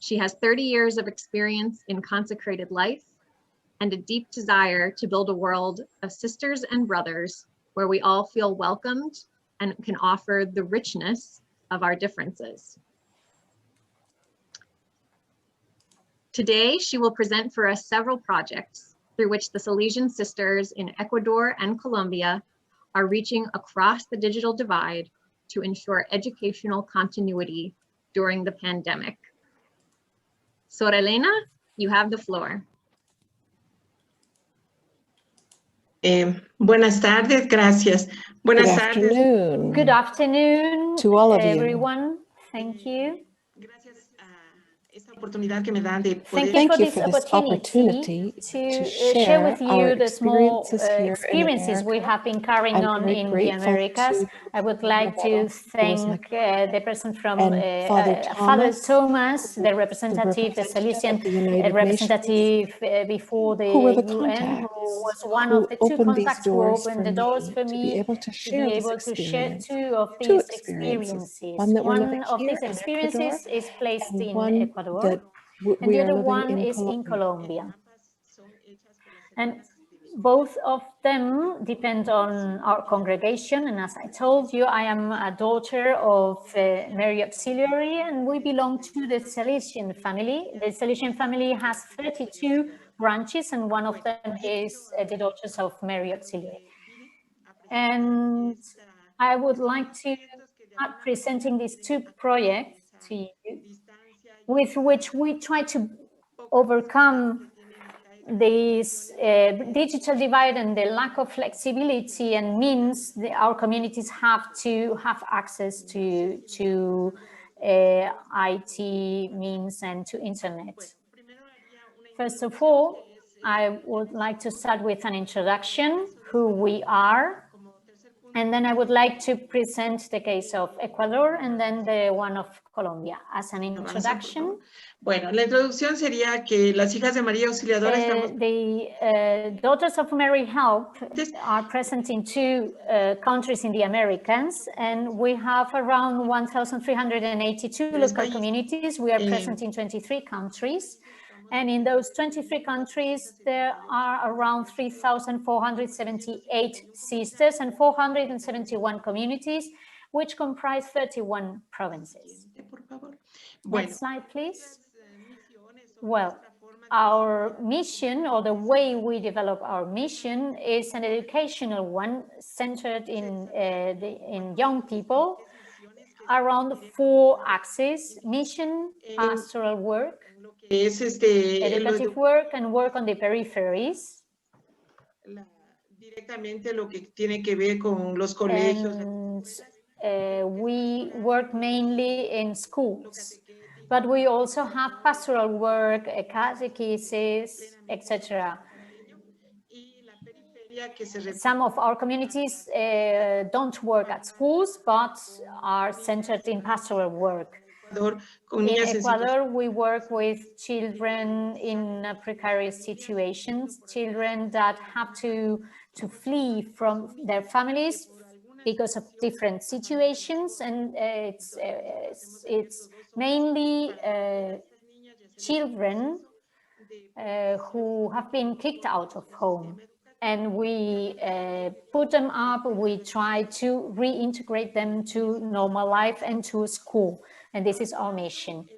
She has 30 years of experience in consecrated life and a deep desire to build a world of sisters and brothers where we all feel welcomed and can offer the richness of our differences. Today, she will present for us several projects through which the Salesian sisters in Ecuador and Colombia are reaching across the digital divide to ensure educational continuity during the pandemic. Sor Elena, you have the floor. Buenas tardes, gracias. Buenas Good tardes. afternoon. Good afternoon, To all of you. everyone. Thank you. Gracias a esta oportunidad que me dan de Thank poder you Thank for you this for this opportunity to share with our you the small experiences here in experiences we America. have been carrying I'm on very in the grateful Americas. to I would like to Roberto, who was my thank the person from and Father Father Thomas, Thomas, the the representative, the Salesian of the United representative before the who were the UN, who contacts, was one who of the two opened these contacts who doors opened for the doors me for to be me able to to be share this able to share experience. two of Two these experiences, experiences. one that we're living One of here these in Ecuador, experiences is placed and in one Ecuador, that and we the are other living one is in Colombia. Colombia. And both of them depend on our congregation. And as I told you, I am a daughter of Mary Auxiliary, and we belong to the Salesian family. The Salesian family has 32 branches, and one of them is the Daughters of Mary Auxiliary. And I would like to start presenting these two projects to you, with which we try to overcome this digital divide and the lack of flexibility and means that our communities have to have access to IT means and to internet. First of all, I would like to start with an introduction, who we are, and then I would like to present the case of Ecuador and then the one of Colombia as an introduction. Bueno, la introducción sería que las hijas de María Auxiliadora estamos... The Daughters of Mary Help are present in two countries in the Americas, and we have around 1,382 local communities. We are present in 23 countries. And in those 23 countries, there are around 3,478 sisters and 471 communities, which comprise 31 provinces. Next slide, please. Well, our mission, or the way we develop our mission, is an educational one centered in young people around 4 axes: mission, pastoral work, educative work, and work on the peripheries. Directamente lo que tiene que ver con los colegios. And we work mainly in schools, but we also have pastoral work, catechesis, etc. Some of our communities don't work at schools, but are centered in pastoral work. In Ecuador, we work with children in precarious situations, children that have to flee from their families because of different situations, and it's mainly children who have been kicked out of home. And we put them up, we try to reintegrate them to normal life and to school. And this is our mission.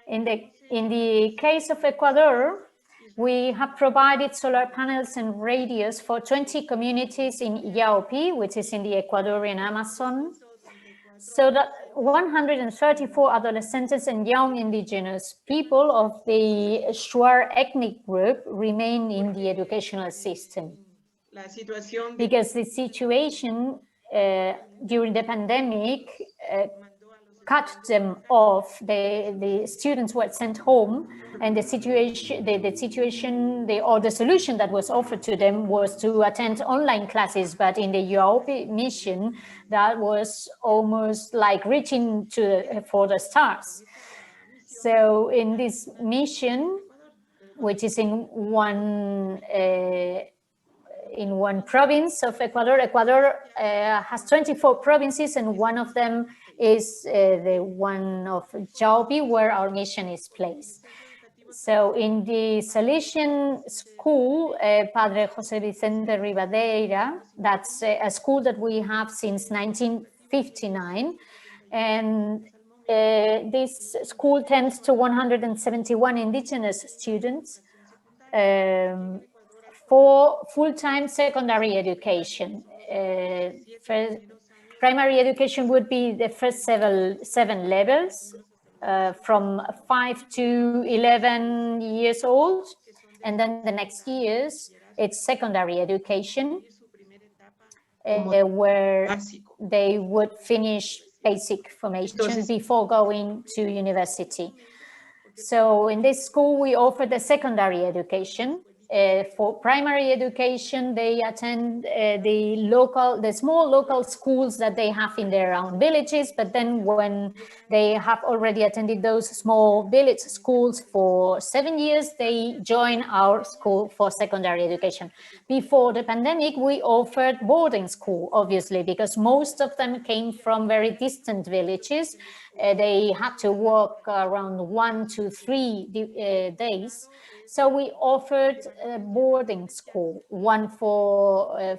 In the case of Ecuador, we have provided solar panels and radios for 20 communities in Yaopi, which is in the Ecuadorian Amazon, so that 134 adolescents and young indigenous people of the Shuar ethnic group remain in the educational system. Because the situation during the pandemic cut them off. The students were sent home, and the solution that was offered to them was to attend online classes. But in the Yaopi mission, that was almost like reaching for the stars. So in this mission, which is in one in one province of Ecuador. Ecuador has 24 provinces, and one of them is the one of Jaubi, where our mission is placed. So in the Salesian school, Padre Jose Vicente Rivadeira, that's a school that we have since 1959. And this school tends to 171 indigenous students for full-time secondary education. Primary education would be the first seven levels, from 5 to 11 years old, and then the next years it's secondary education, where they would finish basic formation before going to university. So in this school we offer the secondary education. For primary education, they attend the small local schools that they have in their own villages. But then when they have already attended those small village schools for 7 years, they join our school for secondary education. Before the pandemic, we offered boarding school, obviously, because most of them came from very distant villages. They had to walk around 1 to 3 days. So we offered a boarding school, one for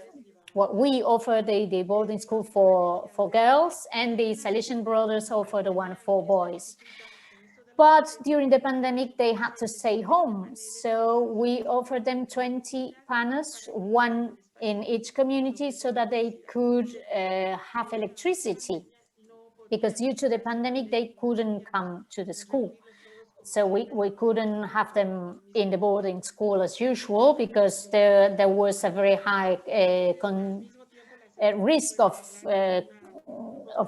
what we offer the boarding school for girls, and the Salesian Brothers offer the one for boys. But during the pandemic, they had to stay home. So we offered them 20 panels, one in each community, so that they could have electricity. Because due to the pandemic, they couldn't come to the school. So we couldn't have them in the boarding school as usual, because there was a very high risk of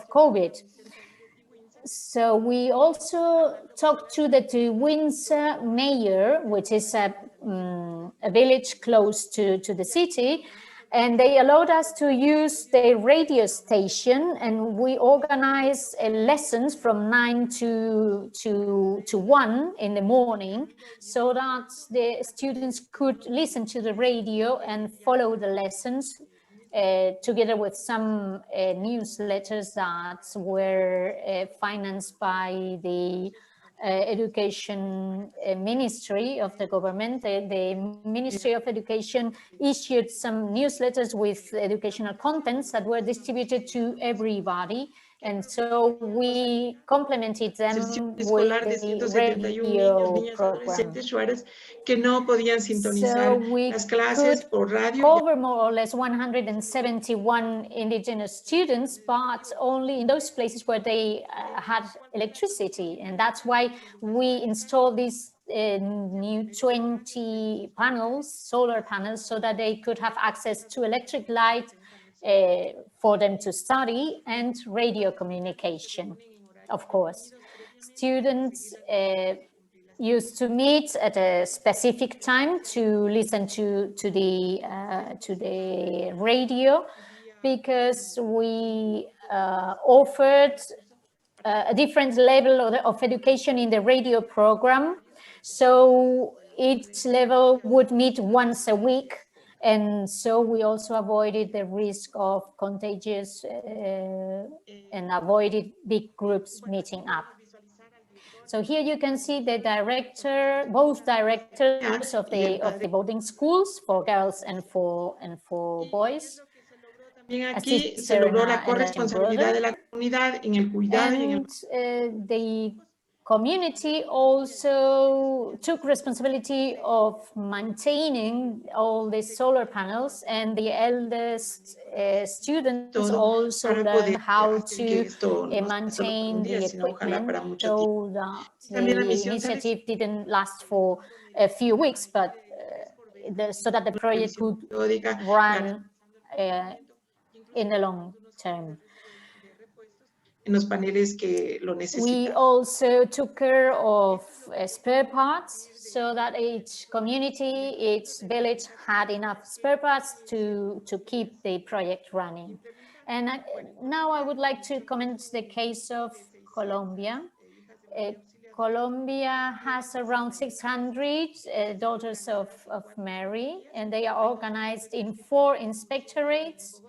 COVID. So we also talked to the Windsor mayor, which is a village close to the city, and they allowed us to use the radio station, and we organized lessons from 9 to 1 in the morning, so that the students could listen to the radio and follow the lessons, together with some newsletters that were financed by the Education Ministry of the government. The Ministry of Education issued some newsletters with educational contents that were distributed to everybody. And so we complemented them with the radio program. Que no podían sintonizar So we las clases por radio. Cover more or less 171 indigenous students, but only in those places where they had electricity. And that's why we installed these new 20 panels, solar panels, so that they could have access to electric light for them to study, and radio communication, of course. Students used to meet at a specific time to listen to the radio, because we offered a different level of education in the radio program. So each level would meet once a week, and so we also avoided the risk of contagious and avoided big groups meeting up. So here you can see the director, both directors of the boarding schools for girls and for boys. También aquí se logró la corresponsabilidad de la comunidad en el cuidado y en el... The community also took responsibility of maintaining all the solar panels, and the eldest students also learned how to maintain the equipment, so that the initiative didn't last for a few weeks, but so that the project could run in the long term. En los paneles que lo necesitan. We also took care of spare parts, so that each community, each village had enough spare parts to keep the project running. And now I would like to comment the case of Colombia. Colombia has around 600 Daughters of Mary, and they are organized in 4 inspectorates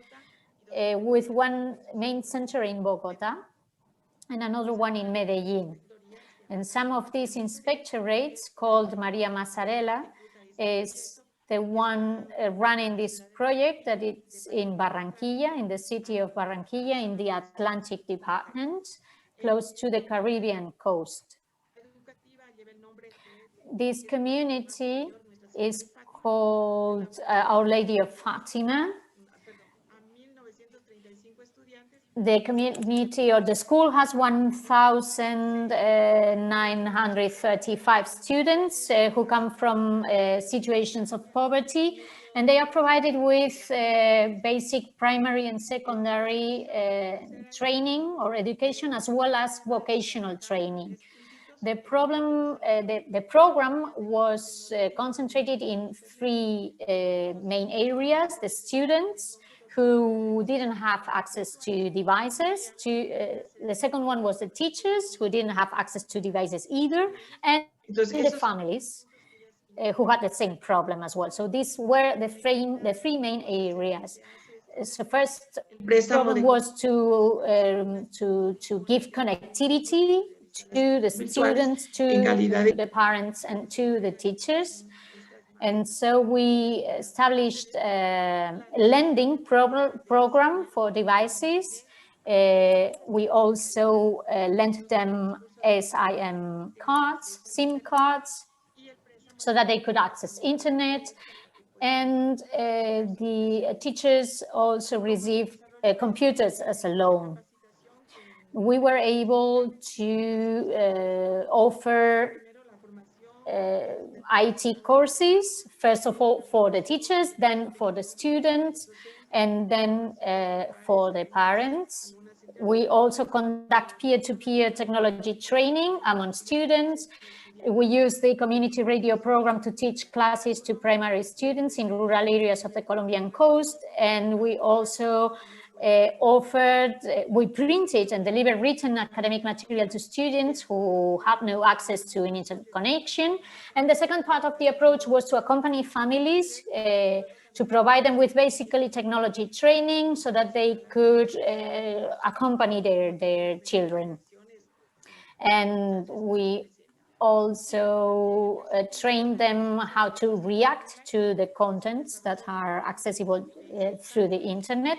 with one main center in Bogota and another one in Medellin. And some of these inspectorates, called Maria Mazzarella, is the one running this project that it's in Barranquilla, in the city of Barranquilla, in the Atlantic Department, close to the Caribbean coast. This community is called Our Lady of Fatima. The community or the school has 1,935 students who come from situations of poverty, and they are provided with basic primary and secondary training or education, as well as vocational training. The program was concentrated in 3 main areas: the students who didn't have access to devices, the second one was the teachers who didn't have access to devices either, and the families who had the same problem as well. So these were the 3 main areas. So first problem was to give connectivity to the students, to the parents, and to the teachers. And so we established a lending program for devices. We also lent them SIM cards, SIM cards, so that they could access internet. And the teachers also received computers as a loan. We were able to offer IT courses, first of all for the teachers, then for the students, and then for the parents. We also conduct peer-to-peer technology training among students. We use the community radio program to teach classes to primary students in rural areas of the Colombian coast, and we also we printed and delivered written academic material to students who have no access to an internet connection. And the second part of the approach was to accompany families to provide them with basically technology training so that they could accompany their children. And we also train them how to react to the contents that are accessible through the internet.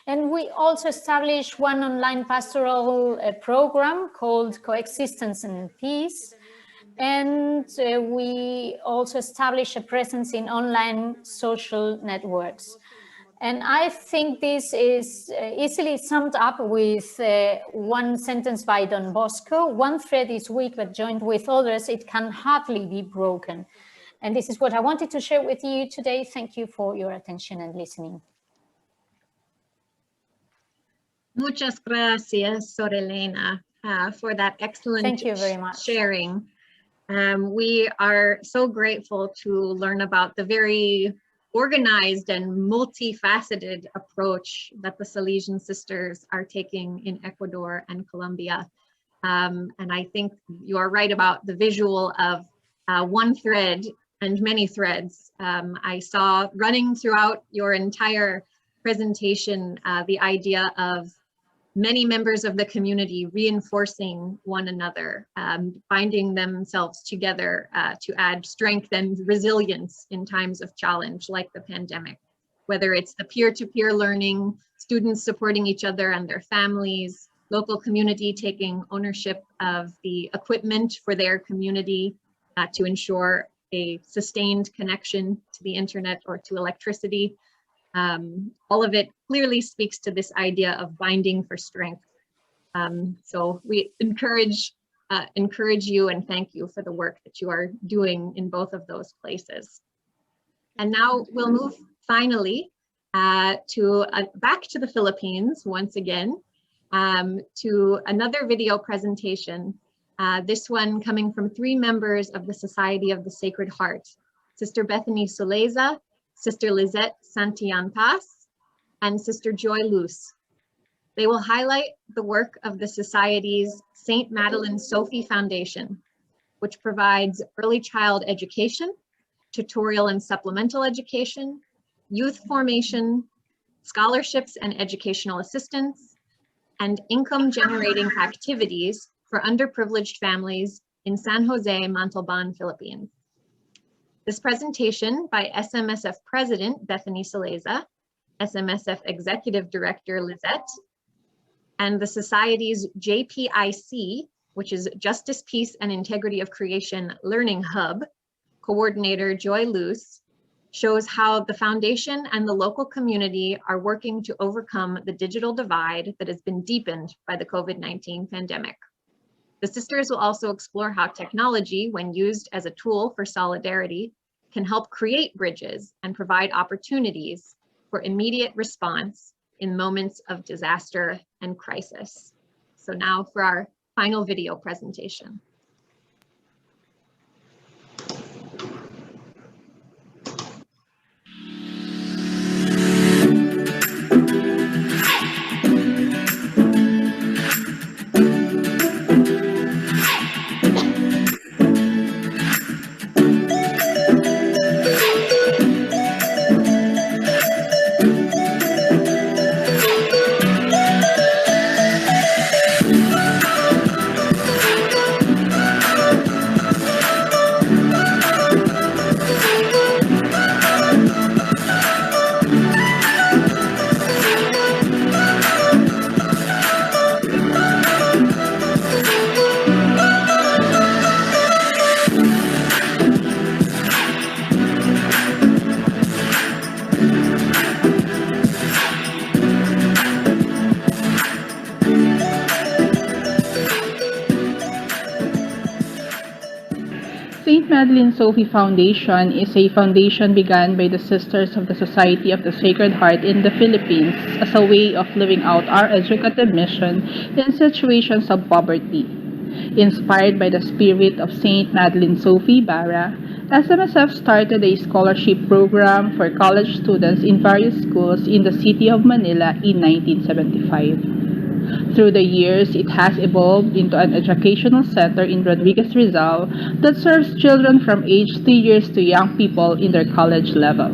And we also established one online pastoral program called Coexistence and Peace. And we also established a presence in online social networks. And I think this is easily summed up with one sentence by Don Bosco: "One thread is weak, but joined with others, it can hardly be broken." And this is what I wanted to share with you today. Thank you for your attention and listening. Muchas gracias, Sorelena, for that excellent Thank you very much. sharing. We are so grateful to learn about the very organized and multifaceted approach that the Salesian sisters are taking in Ecuador and Colombia. And I think you are right about the visual of one thread and many threads. I saw running throughout your entire presentation the idea of many members of the community reinforcing one another, binding themselves together to add strength and resilience in times of challenge like the pandemic, whether it's the peer-to-peer learning, students supporting each other and their families, local community taking ownership of the equipment for their community to ensure a sustained connection to the internet or to electricity. All of it clearly speaks to this idea of binding for strength. So we encourage you and thank you for the work that you are doing in both of those places. And now we'll move finally back to the Philippines once again, to another video presentation, this one coming from 3 members of the Society of the Sacred Heart, Sister Bethany Soleza, Sister Lizette Santillan Paz, and Sister Joy Luz. They will highlight the work of the Society's St. Madeleine Sophie Foundation, which provides early child education, tutorial and supplemental education, youth formation, scholarships and educational assistance, and income-generating activities for underprivileged families in San Jose, Montalban, Philippines. This presentation by SMSF President Bethany Saleza, SMSF Executive Director Lizette, and the Society's JPIC, which is Justice, Peace, and Integrity of Creation Learning Hub, Coordinator Joy Luce, shows how the foundation and the local community are working to overcome the digital divide that has been deepened by the COVID-19 pandemic. The sisters will also explore how technology, when used as a tool for solidarity, can help create bridges and provide opportunities for immediate response in moments of disaster and crisis. So now for our final video presentation. St. Madeleine Sophie Foundation is a foundation begun by the Sisters of the Society of the Sacred Heart in the Philippines as a way of living out our educative mission in situations of poverty. Inspired by the spirit of St. Madeleine Sophie Bara, SMSF started a scholarship program for college students in various schools in the city of Manila in 1975. Through the years, it has evolved into an educational center in Rodriguez, Rizal that serves children from age 3 years to young people in their college level.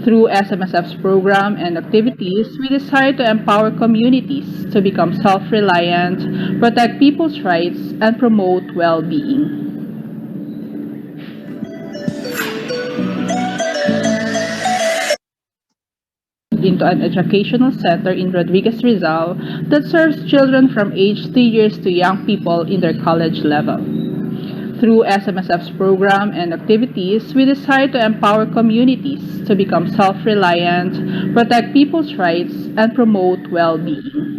Through SMSF's program and activities, we desire to empower communities to become self-reliant, protect people's rights, and promote well-being. Into an educational center in Rodriguez, Rizal that serves children from age 3 years to young people in their college level. Through SMSF's program and activities, we desire to empower communities to become self-reliant, protect people's rights, and promote well-being.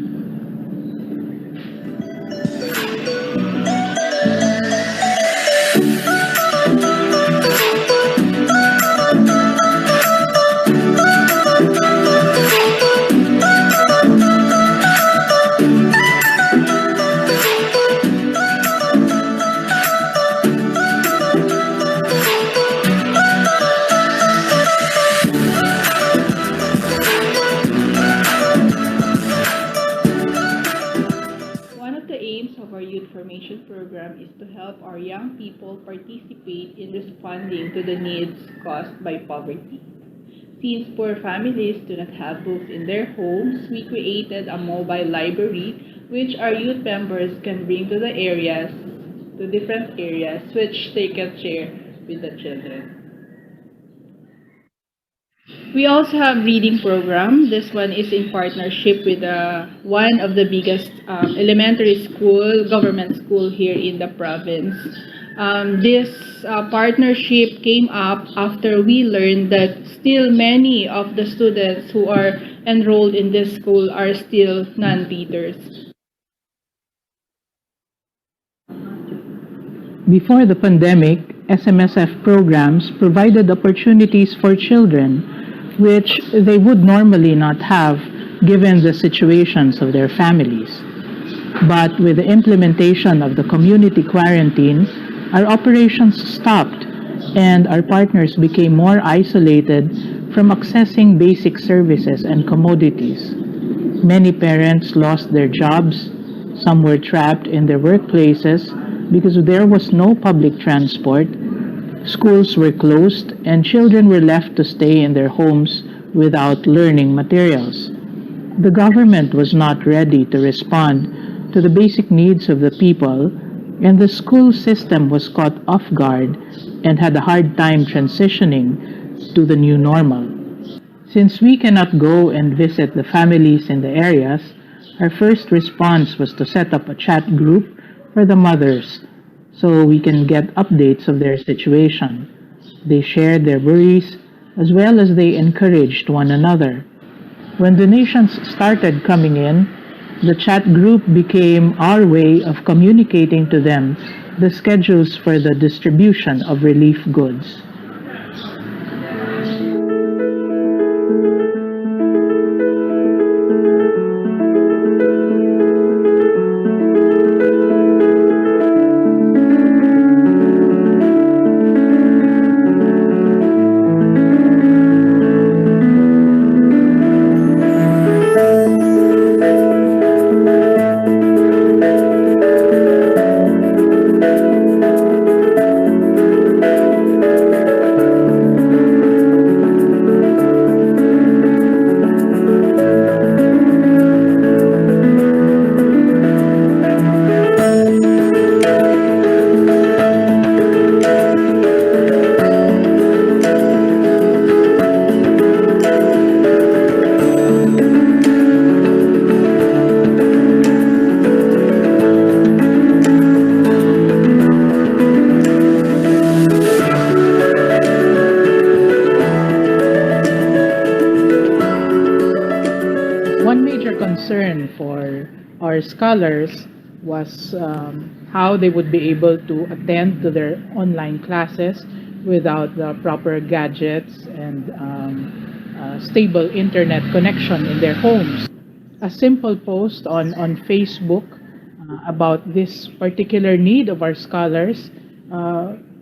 Formation program is to help our young people participate in responding to the needs caused by poverty. Since poor families do not have books in their homes, we created a mobile library which our youth members can bring to different areas, which they can share with the children. We also have reading program. This one is in partnership with one of the biggest elementary school, government school here in the province. This partnership came up after we learned that still many of the students who are enrolled in this school are still non-readers. Before the pandemic, SMSF programs provided opportunities for children which they would normally not have given the situations of their families. But with the implementation of the community quarantine, our operations stopped and our partners became more isolated from accessing basic services and commodities. Many parents lost their jobs, some were trapped in their workplaces, because there was no public transport, schools were closed, and children were left to stay in their homes without learning materials. The government was not ready to respond to the basic needs of the people, and the school system was caught off guard and had a hard time transitioning to the new normal. Since we cannot go and visit the families in the areas, our first response was to set up a chat group for the mothers so we can get updates of their situation. They shared their worries as well as they encouraged one another. When donations started coming in, the chat group became our way of communicating to them the schedules for the distribution of relief goods. One major concern for our scholars was how they would be able to attend to their online classes without the proper gadgets and stable internet connection in their homes. A simple post on Facebook about this particular need of our scholars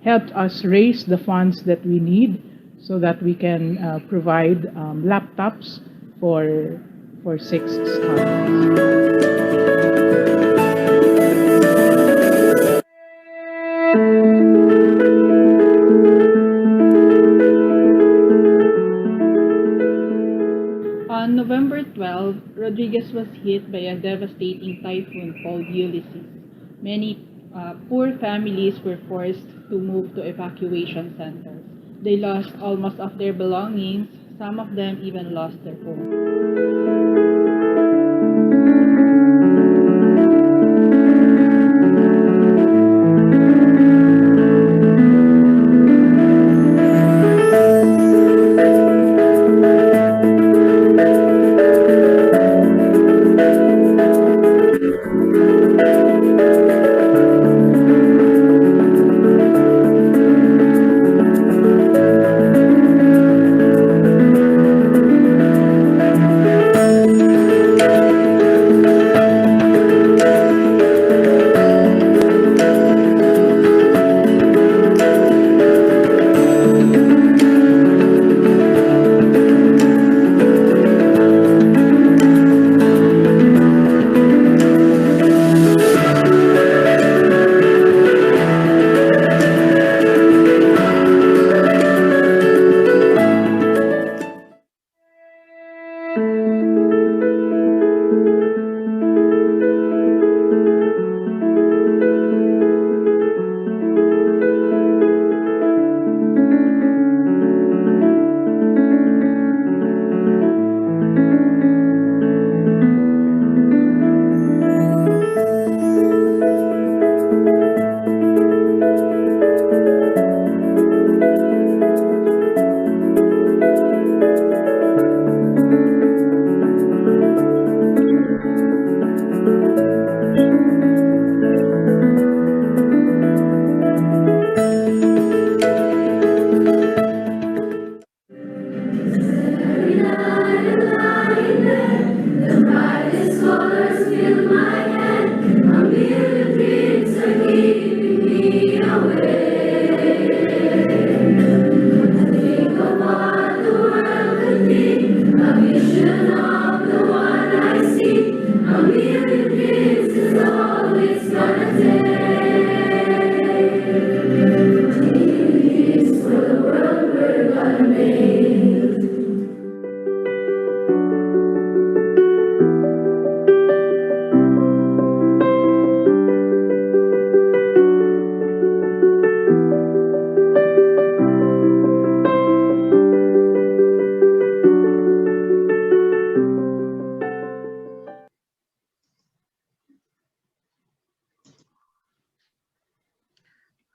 helped us raise the funds that we need so that we can provide laptops for 6 scholars. On November 12, Rodriguez was hit by a devastating typhoon called Ulysses. Many poor families were forced to move to evacuation centers. They lost almost all of their belongings. Some of them even lost their homes.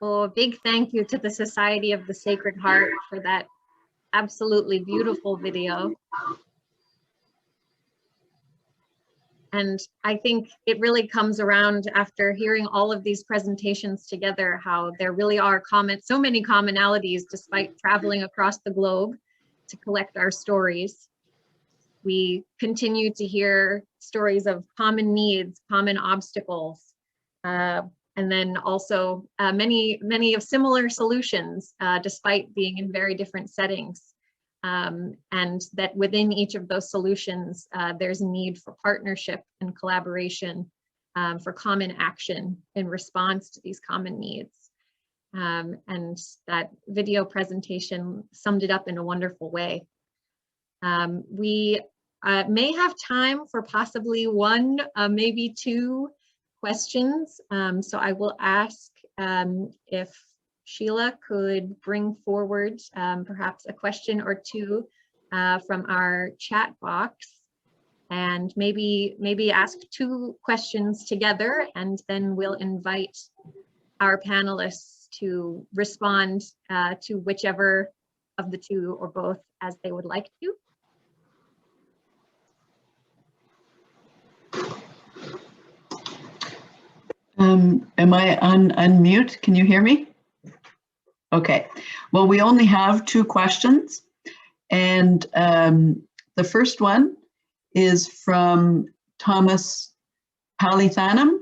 Well, a big thank you to the Society of the Sacred Heart for that absolutely beautiful video. And I think it really comes around after hearing all of these presentations together, how there really are so many commonalities despite traveling across the globe to collect our stories. We continue to hear stories of common needs, common obstacles, and then also many of similar solutions, despite being in very different settings. And that within each of those solutions, there's a need for partnership and collaboration, for common action in response to these common needs. And that video presentation summed it up in a wonderful way. We may have time for possibly one, maybe two questions. So I will ask if Sheila could bring forward perhaps a question or two from our chat box, and maybe ask two questions together, and then we'll invite our panelists to respond to whichever of the two or both as they would like to. Am I on unmute? Can you hear me? Okay. Well, we only have two questions. And the first one is from Thomas Palithanam.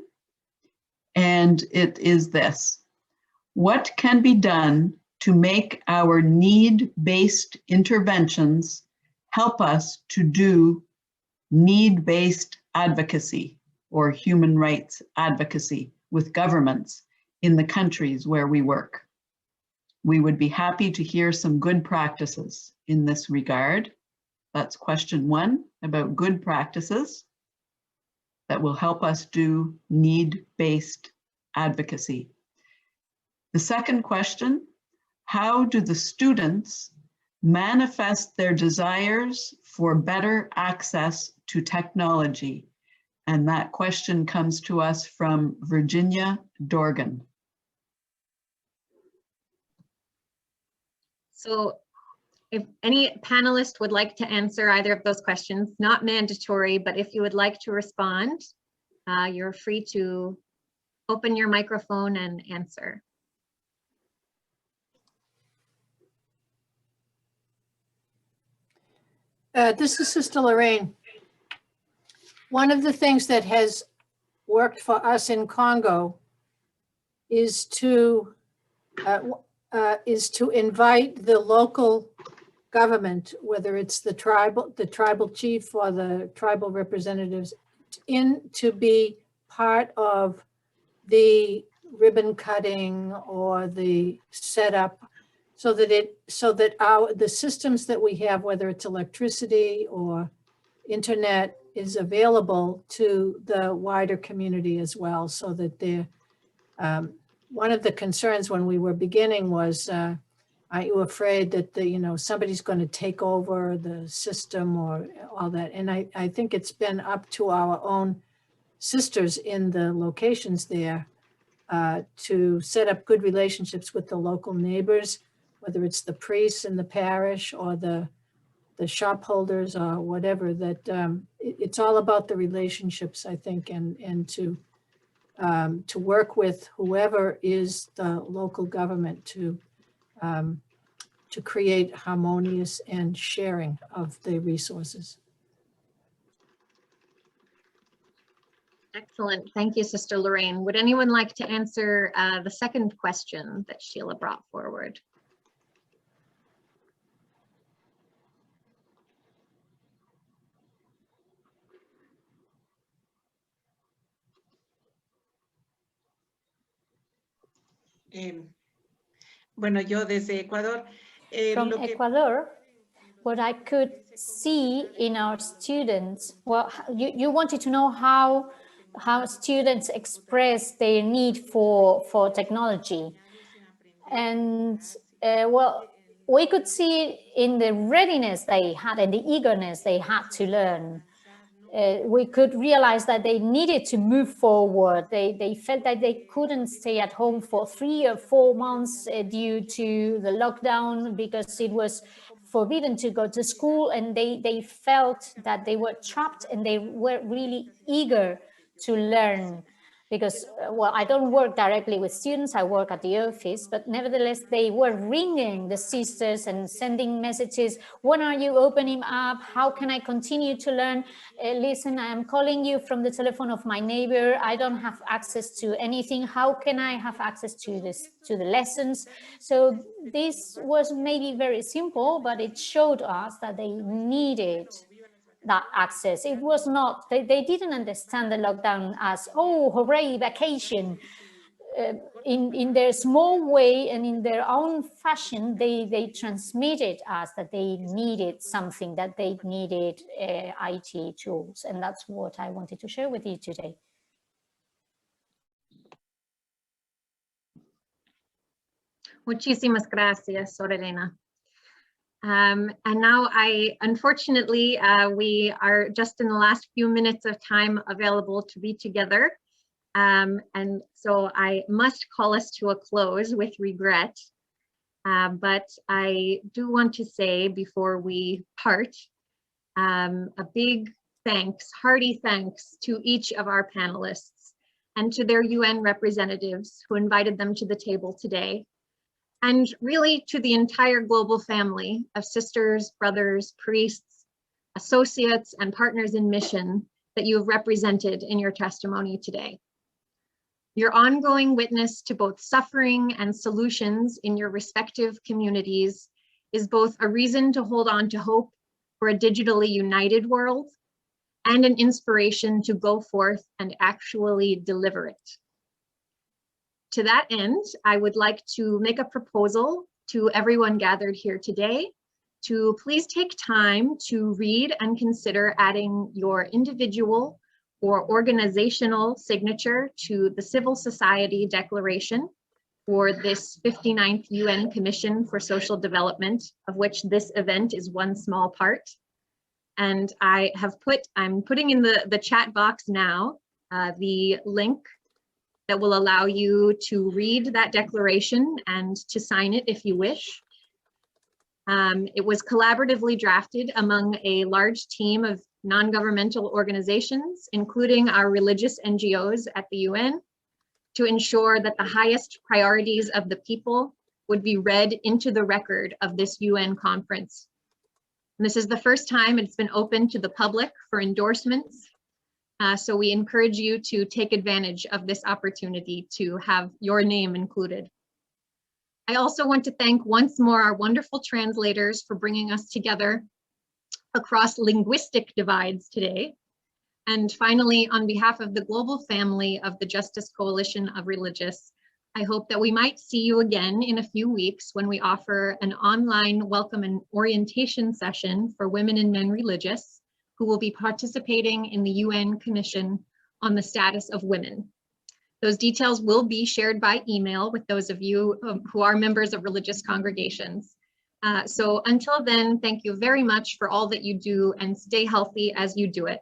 And it is this: what can be done to make our need-based interventions help us to do need-based advocacy or human rights advocacy with governments in the countries where we work? We would be happy to hear some good practices in this regard. That's question one, about good practices that will help us do need-based advocacy. The second question: how do the students manifest their desires for better access to technology? And that question comes to us from Virginia Dorgan. So if any panelist would like to answer either of those questions, not mandatory, but if you would like to respond, you're free to open your microphone and answer. This is Sister Lorraine. One of the things that has worked for us in Congo is to invite the local government, whether it's the tribal chief or the tribal representatives, in to be part of the ribbon cutting or the setup, so that the systems that we have, whether it's electricity or internet, is available to the wider community as well, so that they're one of the concerns when we were beginning was, aren't you afraid that somebody's going to take over the system or all that? And I think it's been up to our own sisters in the locations there to set up good relationships with the local neighbors, whether it's the priests in the parish or the shop holders or whatever. That it's all about the relationships, I think, and to work with whoever is the local government to create harmonious and sharing of the resources. Excellent. Thank you, Sister Lorraine. Would anyone like to answer the second question that Sheila brought forward? Bueno, yo desde Ecuador. From Ecuador, what I could see in our students, well, you wanted to know how students express their need for technology. And well, we could see in the readiness they had and the eagerness they had to learn. we could realize that they needed to move forward. They felt that they couldn't stay at home for 3 or 4 months due to the lockdown, because it was forbidden to go to school, and they felt that they were trapped, and they were really eager to learn. Because, well, I don't work directly with students, I work at the office, but nevertheless, they were ringing the sisters and sending messages. When are you opening up? How can I continue to learn? Listen, I am calling you from the telephone of my neighbor. I don't have access to anything. How can I have access to the lessons? So this was maybe very simple, but it showed us that they needed that access. It was not, they didn't understand the lockdown as, oh, hooray, vacation. In their small way and in their own fashion, they transmitted us that they needed something, that they needed IT tools. And that's what I wanted to share with you today. Muchísimas gracias, Sorelena. And now unfortunately, we are just in the last few minutes of time available to be together. And so I must call us to a close with regret. But I do want to say before we part, a big thanks, hearty thanks to each of our panelists and to their UN representatives who invited them to the table today. And really to the entire global family of sisters, brothers, priests, associates, and partners in mission that you have represented in your testimony today. Your ongoing witness to both suffering and solutions in your respective communities is both a reason to hold on to hope for a digitally united world and an inspiration to go forth and actually deliver it. To that end, I would like to make a proposal to everyone gathered here today to please take time to read and consider adding your individual or organizational signature to the Civil Society Declaration for this 59th UN Commission for Social Development, of which this event is one small part. And I'm putting in the chat box now the link that will allow you to read that declaration and to sign it if you wish. It was collaboratively drafted among a large team of non-governmental organizations, including our religious NGOs at the UN, to ensure that the highest priorities of the people would be read into the record of this UN conference. And this is the first time it's been open to the public for endorsements. So we encourage you to take advantage of this opportunity to have your name included. I also want to thank once more our wonderful translators for bringing us together across linguistic divides today. And finally, on behalf of the global family of the Justice Coalition of Religious, I hope that we might see you again in a few weeks when we offer an online welcome and orientation session for women and men religious who will be participating in the UN Commission on the Status of Women. Those details will be shared by email with those of you who are members of religious congregations. So until then, thank you very much for all that you do, and stay healthy as you do it.